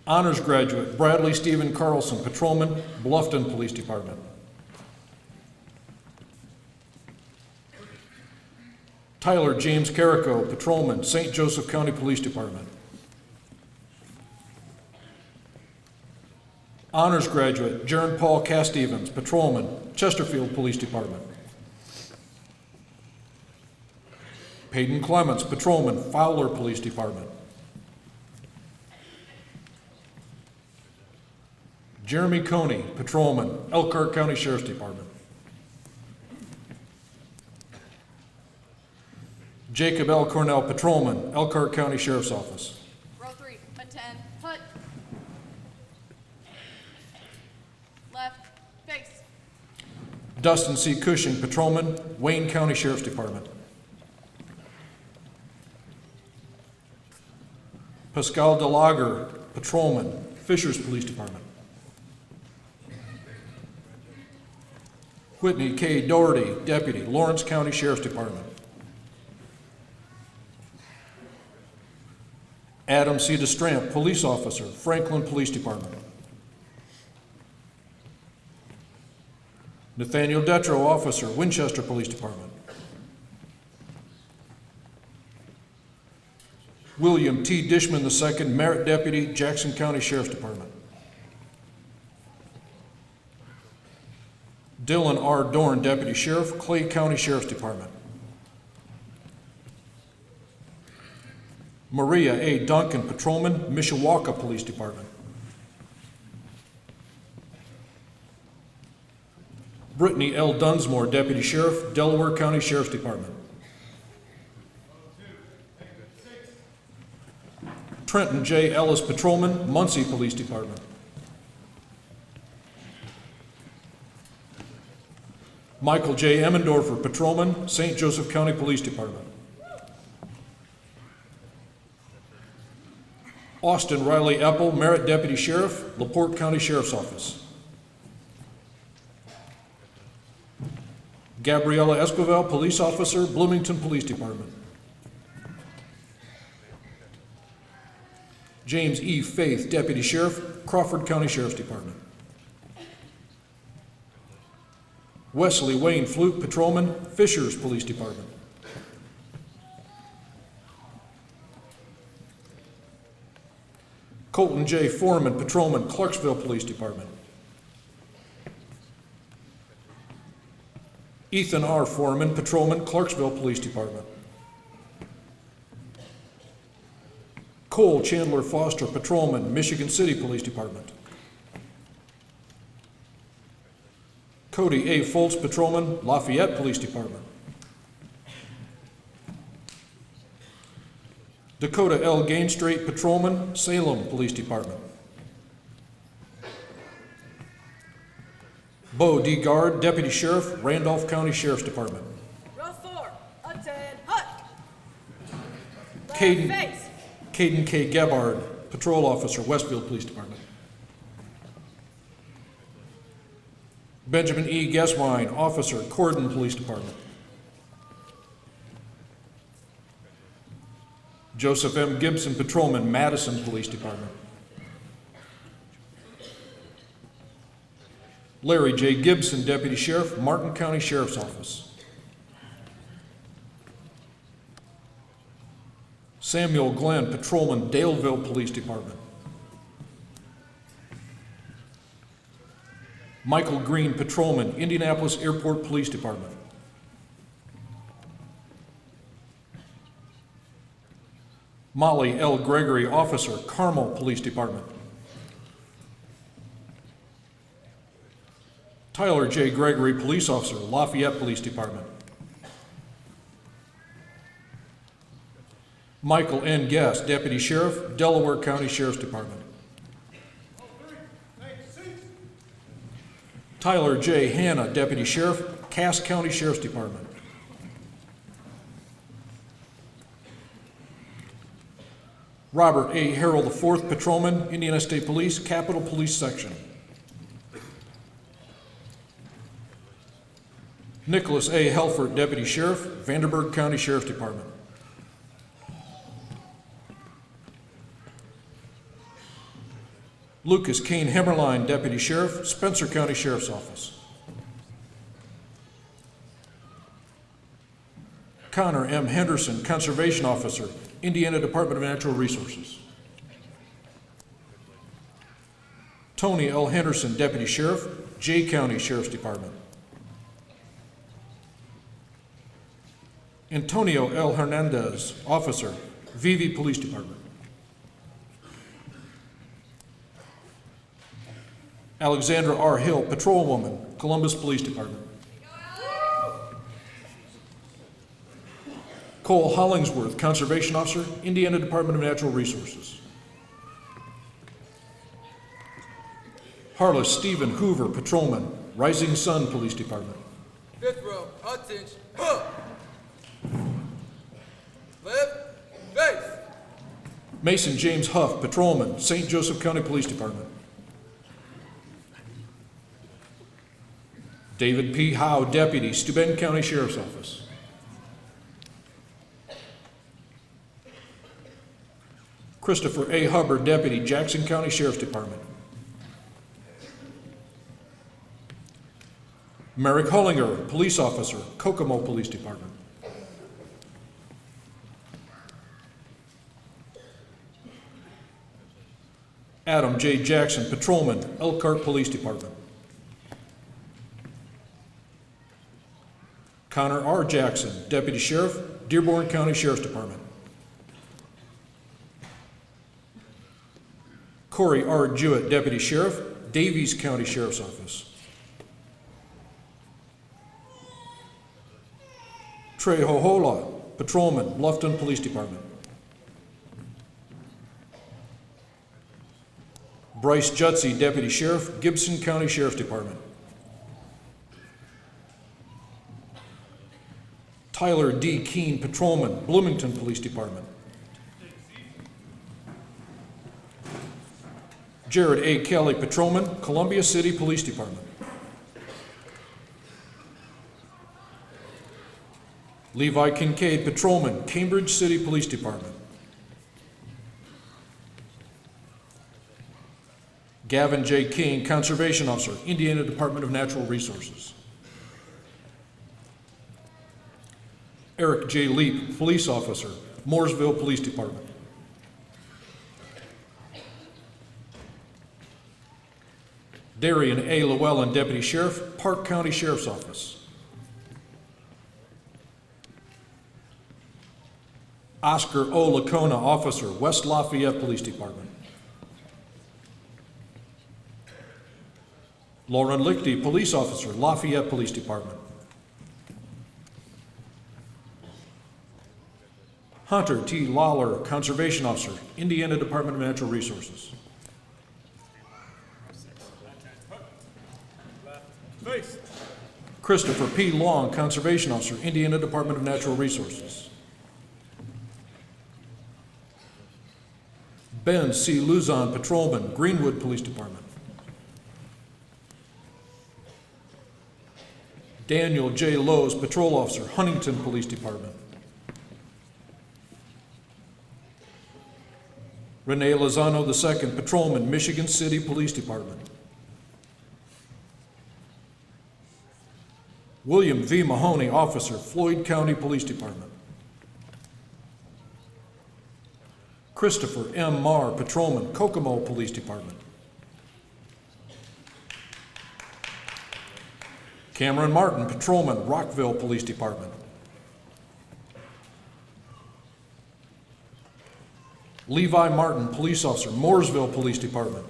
Honors Graduate, Bradley Stephen Carlson, Patrolman, Bluffton Police Department. Tyler James Carrico, Patrolman, St. Joseph County Police Department. Honors Graduate, Jaron Paul Castevens, Patrolman, Chesterfield Police Department. Peyton Clements, Patrolman, Fowler Police Department. Jeremy Coney, Patrolman, Elkhart County Sheriff's Department. Jacob L. Cornell, Patrolman, Elkhart County Sheriff's Office. Row 3, attend, put. Left, face. Dustin C. Cushing, Patrolman, Wayne County Sheriff's Department. Pascal DeLager, Patrolman, Fishers Police Department. Whitney K. Doherty, Deputy, Lawrence County Sheriff's Department. Adam C. DeStramp, Police Officer, Franklin Police Department. Nathaniel Detro, Officer, Winchester Police Department. William T. Dishman II, Merit Deputy, Jackson County Sheriff's Department. Dylan R. Dorn, Deputy Sheriff, Clay County Sheriff's Department. Maria A. Duncan, Patrolman, Mishawaka Police Department. Brittany L. Dunsmore, Deputy Sheriff, Delaware County Sheriff's Department. Trenton J. Ellis, Patrolman, Muncie Police Department. Michael J. Emmendorfer, Patrolman, St. Joseph County Police Department. Austin Riley Epple, Merritt Deputy Sheriff, LaPorte County Sheriff's Office. Gabriela Escovel, Police Officer, Bloomington Police Department. James E. Faith, Deputy Sheriff, Crawford County Sheriff's Department. Wesley Wayne Fluke, Patrolman, Fishers Police Department. Colton J. Foreman, Patrolman, Clarksville Police Department. Ethan R. Foreman, Patrolman, Clarksville Police Department. Cole Chandler Foster, Patrolman, Michigan City Police Department. Cody A. Foltz, Patrolman, Lafayette Police Department. Dakota L. Gainstraight, Patrolman, Salem Police Department. Bo D. Guard, Deputy Sheriff, Randolph County Sheriff's Department. Row 4, attend, hut. Left Caden face. K. Gabbard, Patrol Officer, Westfield Police Department. Benjamin E. Geswine, Officer, Cordon Police Department. Joseph M. Gibson, Patrolman, Madison Police Department. Larry J. Gibson, Deputy Sheriff, Martin County Sheriff's Office. Samuel Glenn, Patrolman, Daleville Police Department. Michael Green, Patrolman, Indianapolis Airport Police Department. Molly L. Gregory, Officer, Carmel Police Department. Tyler J. Gregory, Police Officer, Lafayette Police Department. Michael N. Guest, Deputy Sheriff, Delaware County Sheriff's Department. Tyler J. Hanna, Deputy Sheriff, Cass County Sheriff's Department. Robert A. Harrell IV, Patrolman, Indiana State Police, Capitol Police Section. Nicholas A. Helfert, Deputy Sheriff, Vanderburgh County Sheriff's Department. Lucas Kane Hemmerline, Deputy Sheriff, Spencer County Sheriff's Office. Connor M. Henderson, Conservation Officer, Indiana Department of Natural Resources. Tony L. Henderson, Deputy Sheriff, Jay County Sheriff's Department. Antonio L. Hernandez, Officer, Vivi Police Department. Alexandra R. Hill, Patrolwoman, Columbus Police Department. Cole Hollingsworth, Conservation Officer, Indiana Department of Natural Resources. Harless Stephen Hoover, Patrolman, Rising Sun Police Department. Fifth row, attention, huh. Left, face. Mason James Huff, Patrolman, St. Joseph County Police Department. David P. Howe, Deputy, Steuben County Sheriff's Office. Christopher A. Hubbard, Deputy, Jackson County Sheriff's Department. Merrick Hollinger, Police Officer, Kokomo Police Department. Adam J. Jackson, Patrolman, Elkhart Police Department. Jackson, Deputy Sheriff, Dearborn County Sheriff's Department. Corey R. Jewett, Deputy Sheriff, Davies County Sheriff's Office. Trey Hohola, Patrolman, Bluffton Police Department. Bryce Jutsey, Deputy Sheriff, Gibson County Sheriff's Department. Tyler D. Keene, Patrolman, Bloomington Police Department. Jared A. Kelly, Patrolman, Columbia City Police Department. Levi Kincaid, Patrolman, Cambridge City Police Department. Gavin J. King, Conservation Officer, Indiana Department of Natural Resources. Eric J. Leap, Police Officer, Mooresville Police Department. Darian A. Llewellyn, Deputy Sheriff, Park County Sheriff's Office. Oscar O. Lacona, Officer, West Lafayette Police Department. Lauren Lichty, Police Officer, Lafayette Police Department. Hunter T. Lawler, Conservation Officer, Indiana Department of Natural Resources. Face. Christopher P. Long, Conservation Officer, Indiana Department of Natural Resources. Ben C. Luzon, Patrolman, Greenwood Police Department. Daniel J. Lowe's, Patrol Officer, Huntington Police Department. Renee Lozano II, Patrolman, Michigan City Police Department. William V. Mahoney, Officer, Floyd County Police Department. Christopher M. Marr, Patrolman, Kokomo Police Department. Cameron Martin, Patrolman, Rockville Police Department. Levi Martin, Police Officer, Mooresville Police Department.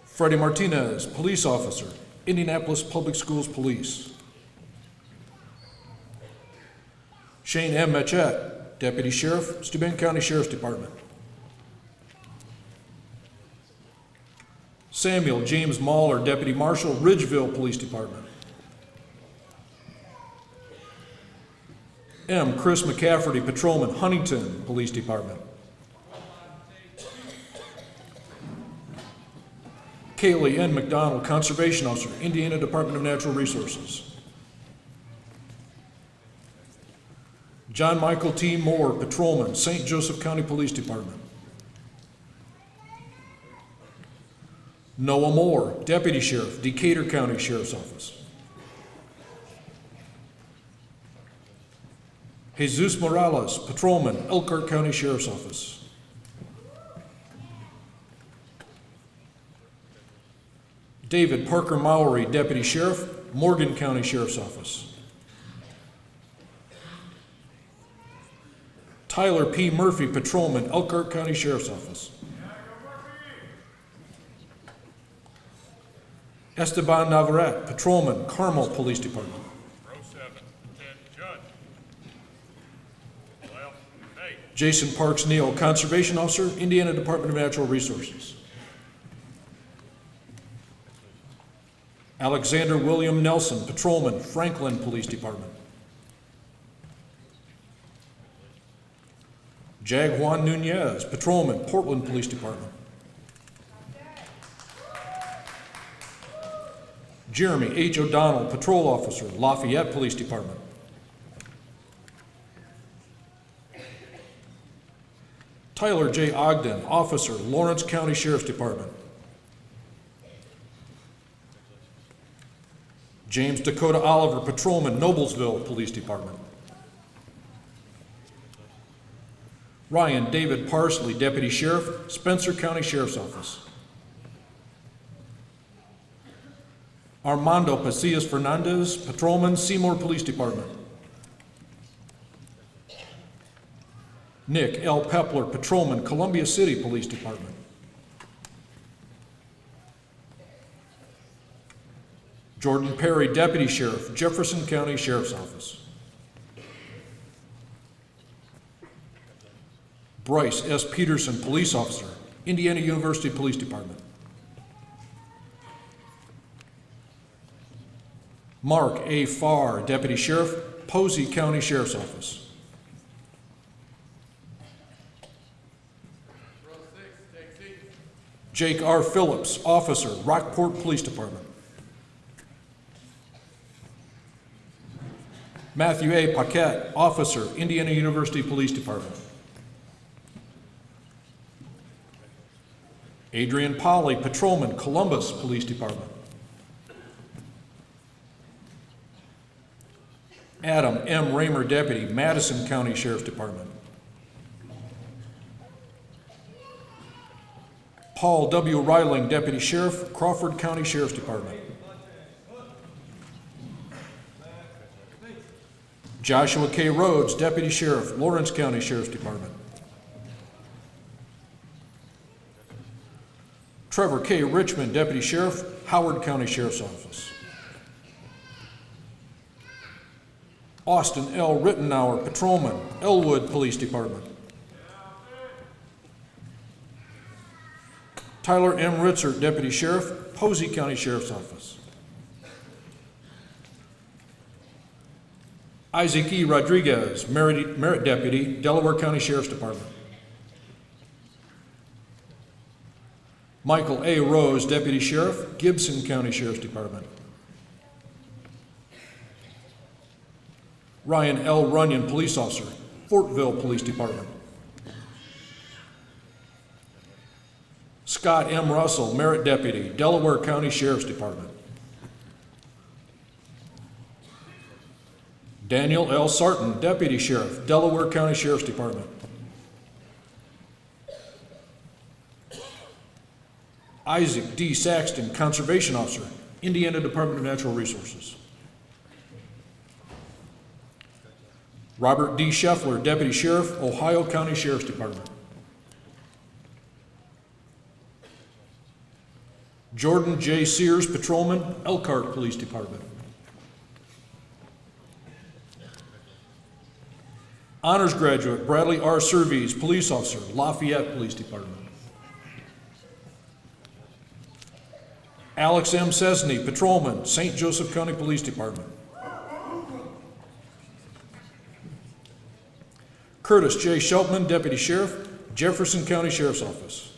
Freddie Martinez, Police Officer, Indianapolis Public Schools Police. Shane M. Machette, Deputy Sheriff, Steuben County Sheriff's Department. Samuel James Mahler, Deputy Marshal, Ridgeville Police Department. M. Chris McCafferty, Patrolman, Huntington Police Department. Kaylee N. McDonald, Conservation Officer, Indiana Department of Natural Resources. John Michael T. Moore, Patrolman, St. Joseph County Police Department. Noah Moore, Deputy Sheriff, Decatur County Sheriff's Office. Jesus Morales, Patrolman, Elkhart County Sheriff's Office. David Parker Mowry, Deputy Sheriff, Morgan County Sheriff's Office. Tyler P. Murphy, Patrolman, Elkhart County Sheriff's Office. Esteban Navarrete, Patrolman, Carmel Police Department. Row 7. 10. Judge. Left. Nate. Jason Parks Neal, Conservation Officer, Indiana Department of Natural Resources. Alexander William Nelson, Patrolman, Franklin Police Department. Jag Juan Nunez, Patrolman, Portland Police Department. Jeremy H. O'Donnell, Patrol Officer, Lafayette Police Department. Tyler J. Ogden, Officer, Lawrence County Sheriff's Department. James Dakota Oliver, Patrolman, Noblesville Police Department. Ryan David Parsley, Deputy Sheriff, Spencer County Sheriff's Office. Armando Pasillas Fernandez, Patrolman, Seymour Police Department. Nick L. Pepler, Patrolman, Columbia City Police Department. Jordan Perry, Deputy Sheriff, Jefferson County Sheriff's Office. Bryce S. Peterson, Police Officer, Indiana University Police Department. Mark A. Farr, Deputy Sheriff, Posey County Sheriff's Office. Jake R. Phillips, Officer, Rockport Police Department. Matthew A. Paquette, Officer, Indiana University Police Department. Adrian Polly, Patrolman, Columbus Police Department. Adam M. Raymer, Deputy, Madison County Sheriff's Department. Paul W. Reiling, Deputy Sheriff, Crawford County Sheriff's Department. Joshua K. Rhodes, Deputy Sheriff, Lawrence County Sheriff's Department. Trevor K. Richmond, Deputy Sheriff, Howard County Sheriff's Office. Austin L. Rittenauer, Patrolman, Elwood Police Department. Tyler M. Ritzert, Deputy Sheriff, Posey County Sheriff's Office. Isaac E. Rodriguez, Merit Deputy, Delaware County Sheriff's Department. Michael A. Rose, Deputy Sheriff, Gibson County Sheriff's Department. Ryan L. Runyon, Police Officer, Fortville Police Department. Scott M. Russell, Merit Deputy, Delaware County Sheriff's Department. Daniel L. Sarton, Deputy Sheriff, Delaware County Sheriff's Department. Isaac D. Saxton, Conservation Officer, Indiana Department of Natural Resources. Robert D. Scheffler, Deputy Sheriff, Ohio County Sheriff's Department. Jordan J. Sears, Patrolman, Elkhart Police Department. Honors Graduate, Bradley R. Surveys, Police Officer, Lafayette Police Department. Alex M. Cesney, Patrolman, St. Joseph County Police Department. Curtis J. Sheltman, Deputy Sheriff, Jefferson County Sheriff's Office.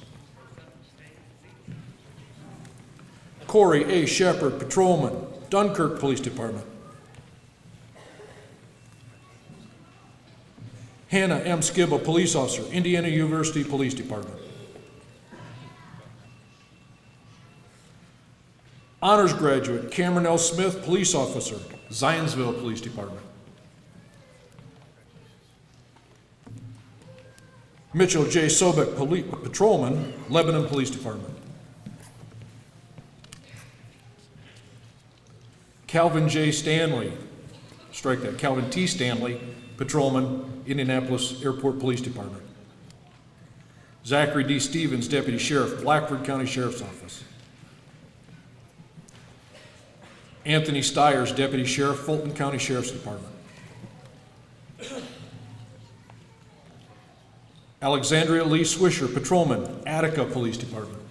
Corey A. Shepard, Patrolman, Dunkirk Police Department. Hannah M. Skibba, Police Officer, Indiana University Police Department. Honors Graduate, Cameron L. Smith, Police Officer, Zionsville Police Department. Mitchell J. Sobek, Patrolman, Lebanon Police Department. Calvin J. Stanley, strike that, Calvin T. Stanley, Patrolman, Indianapolis Airport Police Department. Zachary D. Stevens, Deputy Sheriff, Blackford County Sheriff's Office. Anthony Stiers, Deputy Sheriff, Fulton County Sheriff's Department. Alexandria Lee Swisher, Patrolman, Attica Police Department.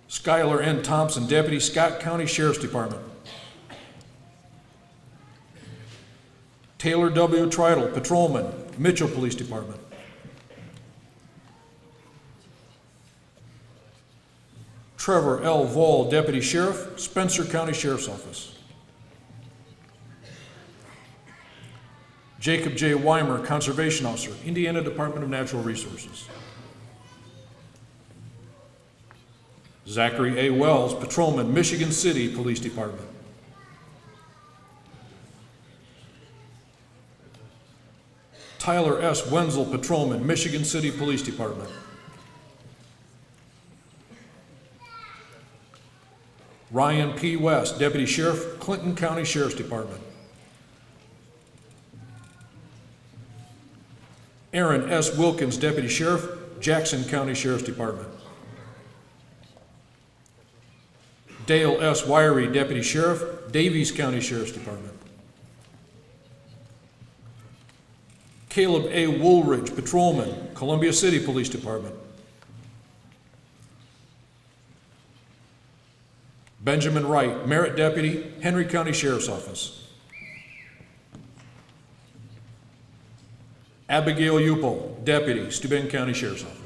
Skylar N. Thompson, Deputy, Scott County Sheriff's Department. Taylor W. Tritle, Patrolman, Mitchell Police Department. Trevor L. Vall, Deputy Sheriff, Spencer County Sheriff's Office. Jacob J. Weimer, Conservation Officer, Indiana Department of Natural Resources. Zachary A. Wells, Patrolman, Michigan City Police Department. Tyler S. Wenzel, Patrolman, Michigan City Police Department. Ryan P. West, Deputy Sheriff, Clinton County Sheriff's Department. Aaron S. Wilkins, Deputy Sheriff, Jackson County Sheriff's Department. Dale S. Wiry, Deputy Sheriff, Davies County Sheriff's Department. Caleb A. Woolridge, Patrolman, Columbia City Police Department. Benjamin Wright, Merit Deputy, Henry County Sheriff's Office. Abigail Upel, Deputy, Steuben County Sheriff's Office.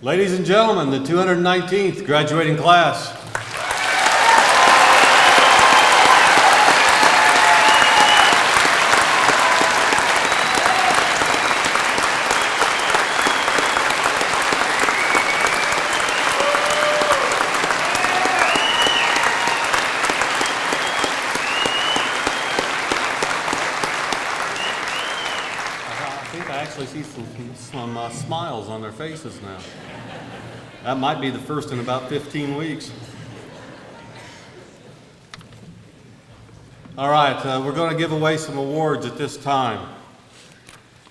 Ladies and gentlemen, the 219th graduating class. I think I actually see some smiles on their faces now. That might be the first in about 15 weeks. All right, we're going to give away some awards at this time.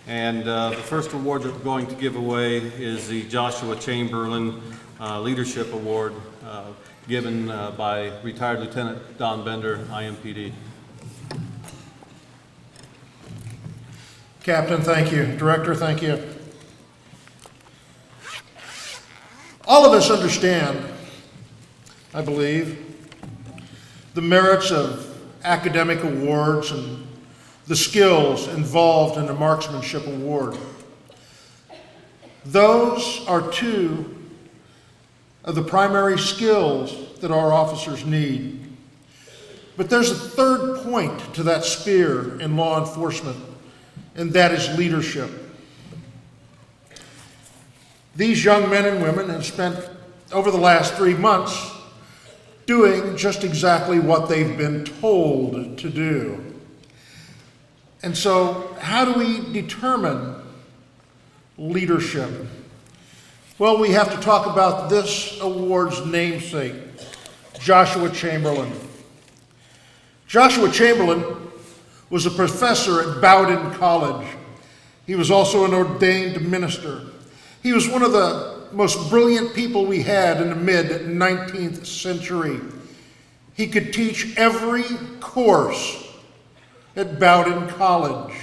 And the first award that we're going to give away is the Joshua Chamberlain Leadership Award, given by retired Lieutenant Don Bender, IMPD. Captain, thank you. Director, thank you. All of us understand, I believe, the merits of academic awards and the skills involved in a marksmanship award. Those are two of the primary skills that our officers need. But there's a third point to that spear in law enforcement, and that is leadership. These young men and women have spent over the last 3 months doing just exactly what they've been told to do. And so, how do we determine leadership? Well, we have to talk about this award's namesake, Joshua Chamberlain. Joshua Chamberlain was a professor at Bowdoin College. He was also an ordained minister. He was one of the most brilliant people we had in the mid-19th century. He could teach every course at Bowdoin College.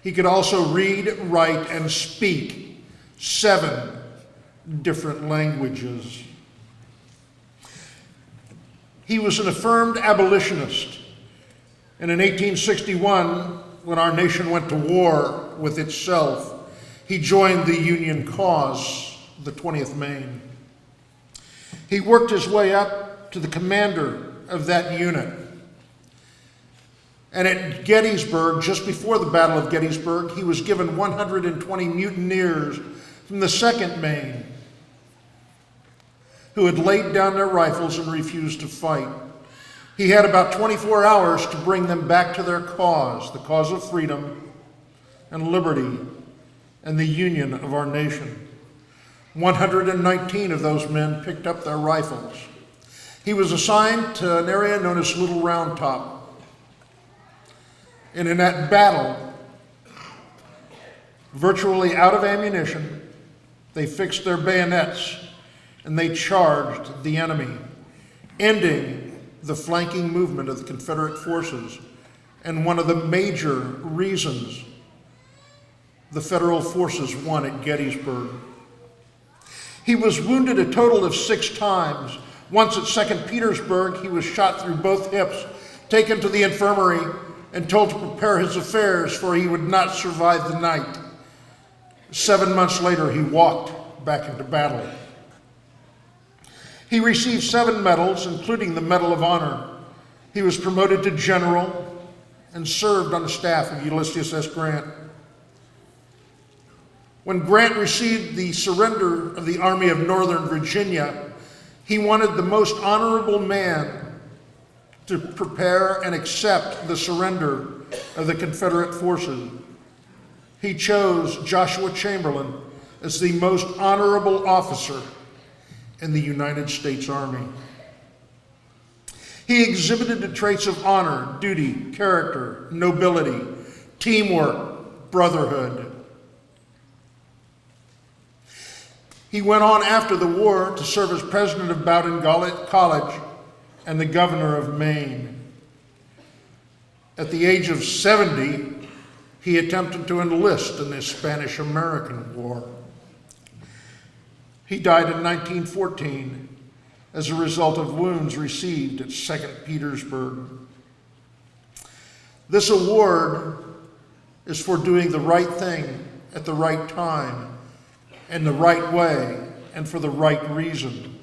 He could also read, write, and speak 7 different languages. He was an affirmed abolitionist. And in 1861, when our nation went to war with itself, he joined the Union cause, the 20th Maine. He worked his way up to the commander of that unit. And at Gettysburg, just before the Battle of Gettysburg, he was given 120 mutineers from the 2nd Maine who had laid down their rifles and refused to fight. He had about 24 hours to bring them back to their cause, the cause of freedom and liberty and the union of our nation. 119 of those men picked up their rifles. He was assigned to an area known as Little Round Top. And in that battle, virtually out of ammunition, they fixed their bayonets and they charged the enemy, ending the flanking movement of the Confederate forces, and one of the major reasons the Federal forces won at Gettysburg. He was wounded a total of 6 times. Once at 2nd Petersburg, he was shot through both hips, taken to the infirmary, and told to prepare his affairs, for he would not survive the night. 7 months later, he walked back into battle. He received 7 medals, including the Medal of Honor. He was promoted to general and served on the staff of Ulysses S. Grant. When Grant received the surrender of the Army of Northern Virginia, he wanted the most honorable man to prepare and accept the surrender of the Confederate forces. He chose Joshua Chamberlain as the most honorable officer in the United States Army. He exhibited the traits of honor, duty, character, nobility, teamwork, brotherhood. He went on after the war to serve as president of Bowdoin College and the governor of Maine. At the age of 70, he attempted to enlist in the Spanish-American War. He died in 1914 as a result of wounds received at Second Petersburg. This award is for doing the right thing at the right time, in the right way, and for the right reason.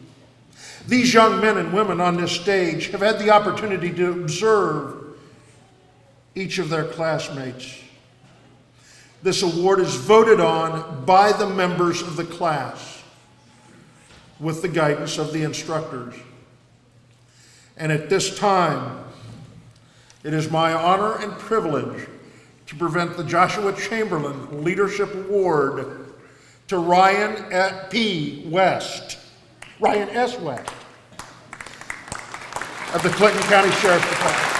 These young men and women on this stage have had the opportunity to observe each of their classmates. This award is voted on by the members of the class with the guidance of the instructors. And at this time, it is my honor and privilege to present the Joshua Chamberlain Leadership Award to Ryan S. West of the Clinton County Sheriff's Department.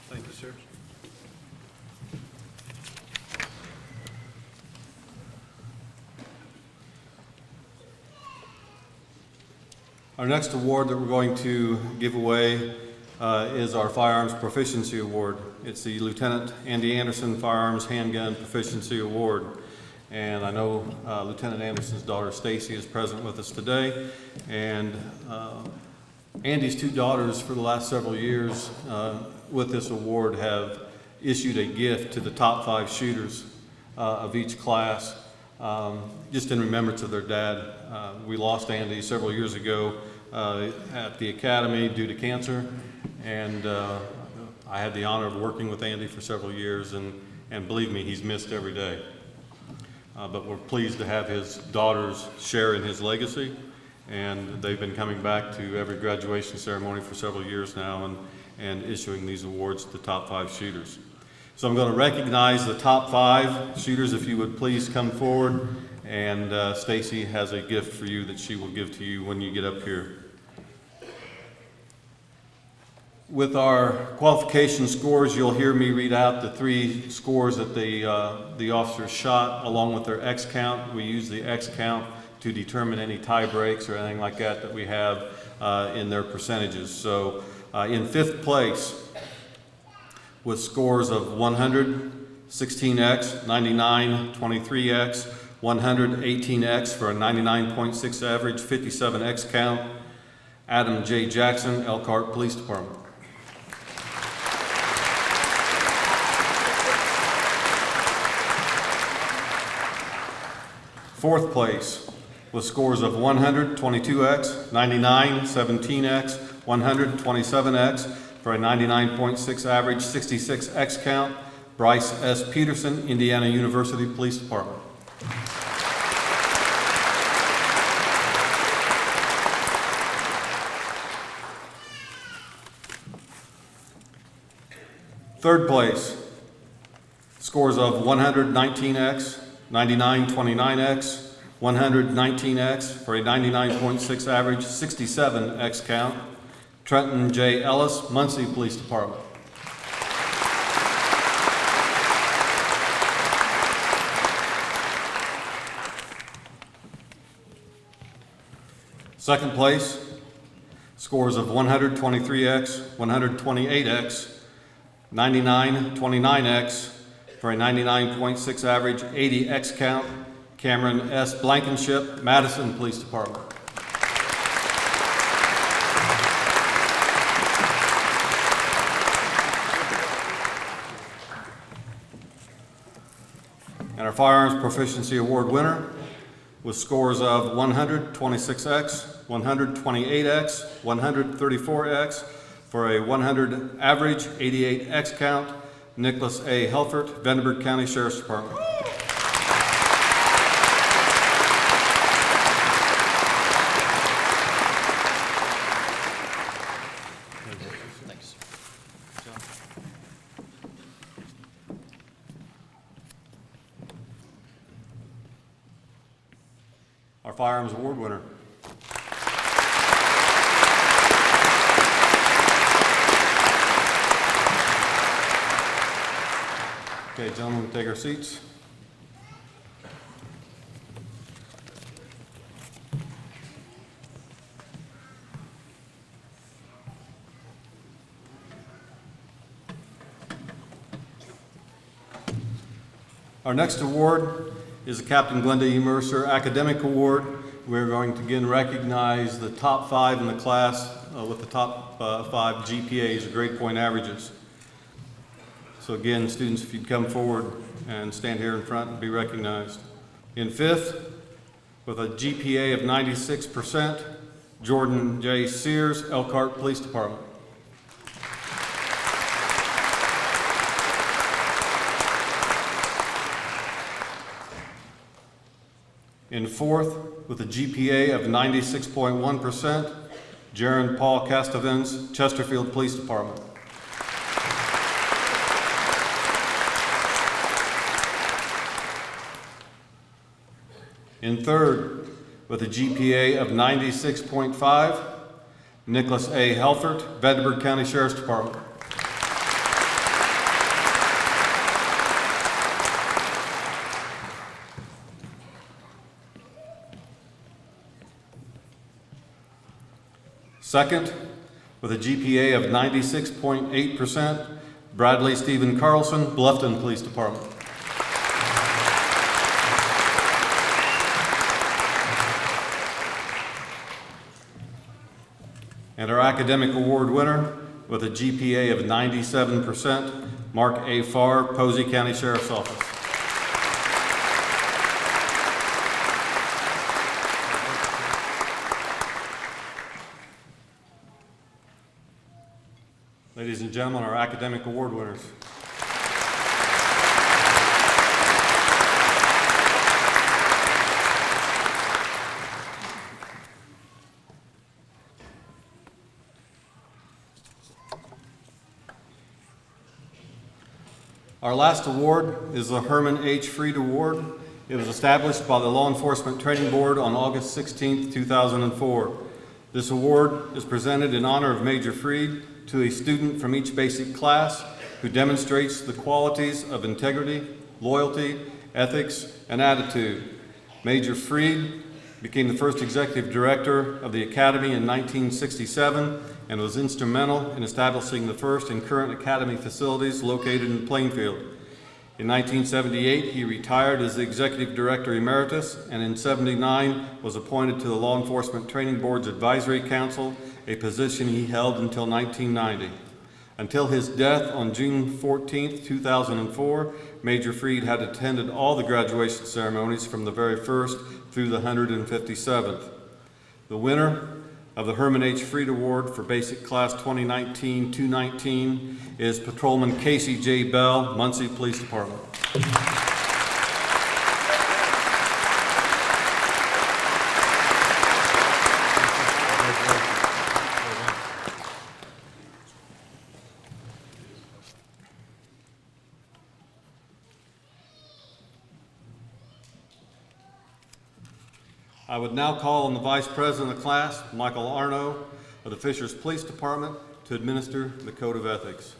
Thank you, sir. Our next award that we're going to give away is our Firearms Proficiency Award. It's the Lieutenant Andy Anderson Firearms Handgun Proficiency Award. And I know Lieutenant Anderson's daughter Stacy is present with us today. And Andy's two daughters for the last several years with this award have issued a gift to the top 5 shooters of each class, just in remembrance of their dad. We lost Andy several years ago at the academy due to cancer, and I had the honor of working with Andy for several years, and believe me, he's missed every day. But we're pleased to have his daughters share in his legacy, and they've been coming back to every graduation ceremony for several years now and issuing these awards to the top 5 shooters. So I'm going to recognize the top 5 shooters. If you would please come forward, and Stacy has a gift for you that she will give to you when you get up here. With our qualification scores, you'll hear me read out the 3 scores that the officers shot along with their X count. We use the X count to determine any tie breaks or anything like that we have in their percentages. So in 5th place, with scores of 100, 16X, 99, 23X, 100, 18X for a 99.6 average, 57X count, Adam J. Jackson, Elkhart Police Department. Fourth place with scores of 100, 22X, 99, 17X, 100, 27X for a 99.6 average, 66X count, Bryce S. Peterson, Indiana University Police Department. Third place, scores of 119X, 99, 29X, 119X for a 99.6 average, 67X count, Trenton J. Ellis, Muncie Police Department. Second place, scores of 123X, 128X, 99, 29X for a 99.6 average, 80X count, Cameron S. Blankenship, Madison Police Department. And our Firearms Proficiency Award winner with scores of 100, 26X, 128X, 134X, for a 100 average, 88X count, Nicholas A. Helfert, Vanderburgh County Sheriff's Department. Our Firearms Award winner. Okay, gentlemen, we'll take our seats. Our next award is the Captain Glenda E. Mercer Academic Award. We're going to again recognize the top 5 in the class with the top 5 GPAs, or grade point averages. So again, students, if you'd come forward and stand here in front and be recognized. In 5th, with a GPA of 96%, Jordan J. Sears, Elkhart Police Department. In 4th, with a GPA of 96.1%, Jaron Paul Castavins, Chesterfield Police Department. In 3rd, with a GPA of 96.5, Nicholas A. Helfert, Vanderburgh County Sheriff's Department. Second, with a GPA of 96.8%, Bradley Stephen Carlson, Bluffton Police Department. And our academic award winner, with a GPA of 97%, Mark A. Farr, Posey County Sheriff's Office. Ladies and gentlemen, our academic award winners. Our last award is the Herman H. Freed Award. It was established by the Law Enforcement Training Board on August 16, 2004. This award is presented in honor of Major Freed to a student from each basic class who demonstrates the qualities of integrity, loyalty, ethics, and attitude. Major Freed became the first executive director of the Academy in 1967 and was instrumental in establishing the first and current Academy facilities located in Plainfield. In 1978, he retired as the Executive Director Emeritus, and in '79 was appointed to the Law Enforcement Training Board's Advisory Council, a position he held until 1990. Until his death on June 14, 2004, Major Freed had attended all the graduation ceremonies from the very first through the 157th. The winner of the Herman H. Freed Award for Basic Class 2019-219 is Patrolman Casey J. Bell, Muncie Police Department. I would now call on the Vice President of the class, Michael Arno, of the Fishers Police Department, to administer the Code of Ethics.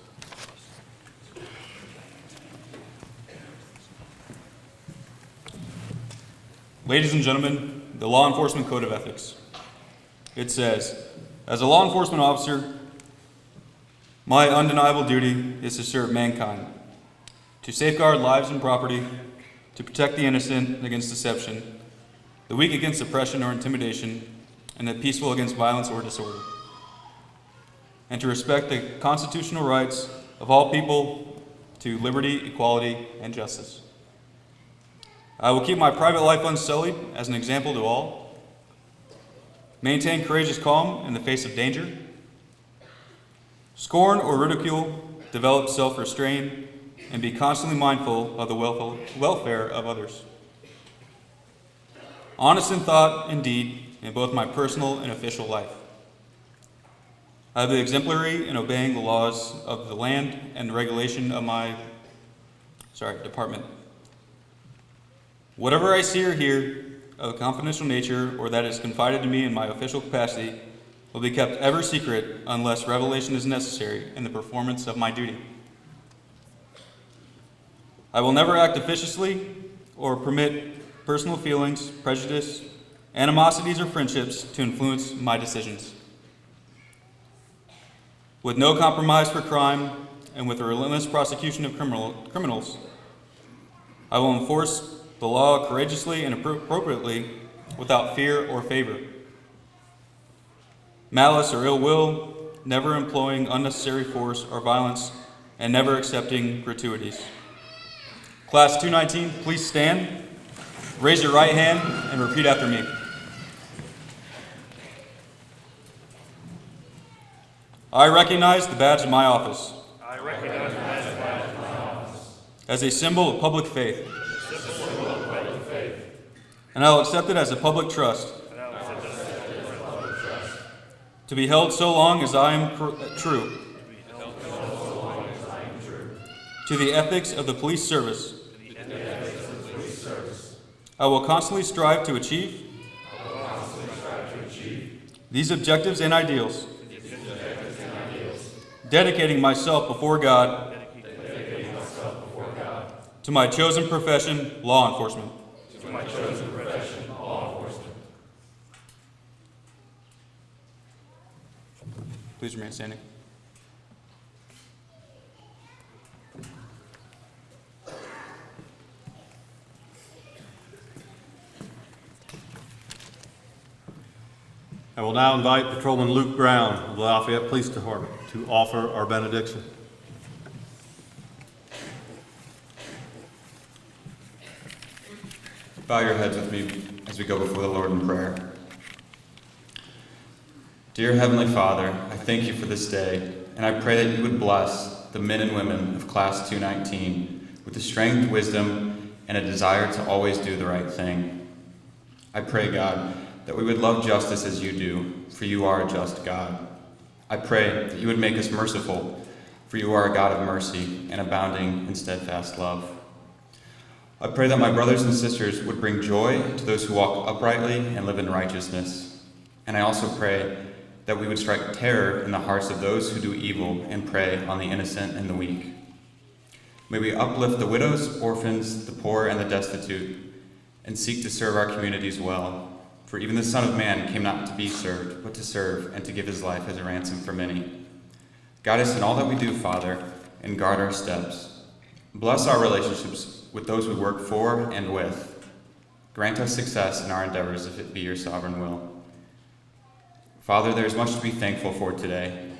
Ladies and gentlemen, the Law Enforcement Code of Ethics. It says, as a law enforcement officer, my undeniable duty is to serve mankind, to safeguard lives and property, to protect the innocent against deception, the weak against oppression or intimidation, and the peaceful against violence or disorder, and to respect the constitutional rights of all people to liberty, equality, and justice. I will keep my private life unsullied as an example to all, maintain courageous calm in the face of danger, scorn or ridicule, develop self-restraint, and be constantly mindful of the welfare of others. Honest in thought and deed in both my personal and official life. I will be exemplary in obeying the laws of the land and the regulation of my department. Whatever I see or hear of a confidential nature or that is confided to me in my official capacity will be kept ever secret unless revelation is necessary in the performance of my duty. I will never act officiously or permit personal feelings, prejudice, animosities, or friendships to influence my decisions. With no compromise for crime and with a relentless prosecution of criminals, I will enforce the law courageously and appropriately without fear or favor. Malice or ill will, never employing unnecessary force or violence, and never accepting gratuities. Class 219, please stand, raise your right hand, and repeat after me. I recognize the badge of my office. I recognize the badge of my office as a symbol of public faith. And I will accept it as a public trust. To be held so long as I am true. To the ethics of the police service. I will constantly strive to achieve these objectives and ideals. Dedicating myself before God to my chosen profession, law enforcement. Please remain standing. I will now invite Patrolman Luke Brown of the Lafayette Police Department to offer our benediction. Bow your heads with me as we go before the Lord in prayer. Dear Heavenly Father, I thank you for this day, and I pray that you would bless the men and women of Class 219 with the strength, wisdom, and a desire to always do the right thing. I pray, God, that we would love justice as you do, for you are a just God. I pray that you would make us merciful, for you are a God of mercy and abounding in steadfast love. I pray that my brothers and sisters would bring joy to those who walk uprightly and live in righteousness. And I also pray that we would strike terror in the hearts of those who do evil and prey on the innocent and the weak. May we uplift the widows, orphans, the poor, and the destitute, and seek to serve our communities well. For even the Son of Man came not to be served, but to serve and to give his life as a ransom for many. Guide us in all that we do, Father, and guard our steps. Bless our relationships with those we work for and with. Grant us success in our endeavors if it be your sovereign will. Father, there is much to be thankful for today.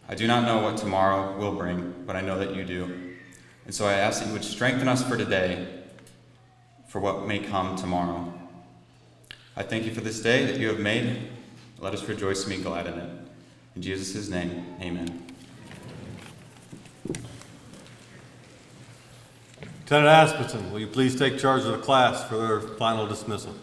I do not know what tomorrow will bring, but I know that you do. And so I ask that you would strengthen us for today, for what may come tomorrow. I thank you for this day that you have made. Let us rejoice and be glad in it. In Jesus' name, amen. Lieutenant Asperson, will you please take charge of the class for their final dismissal?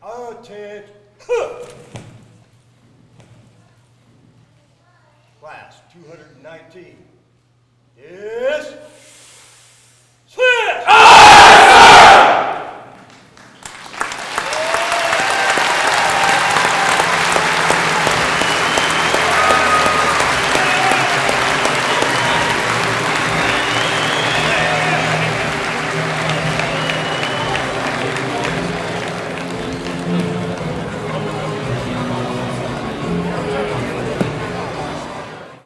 Attention. Class 219. Yes.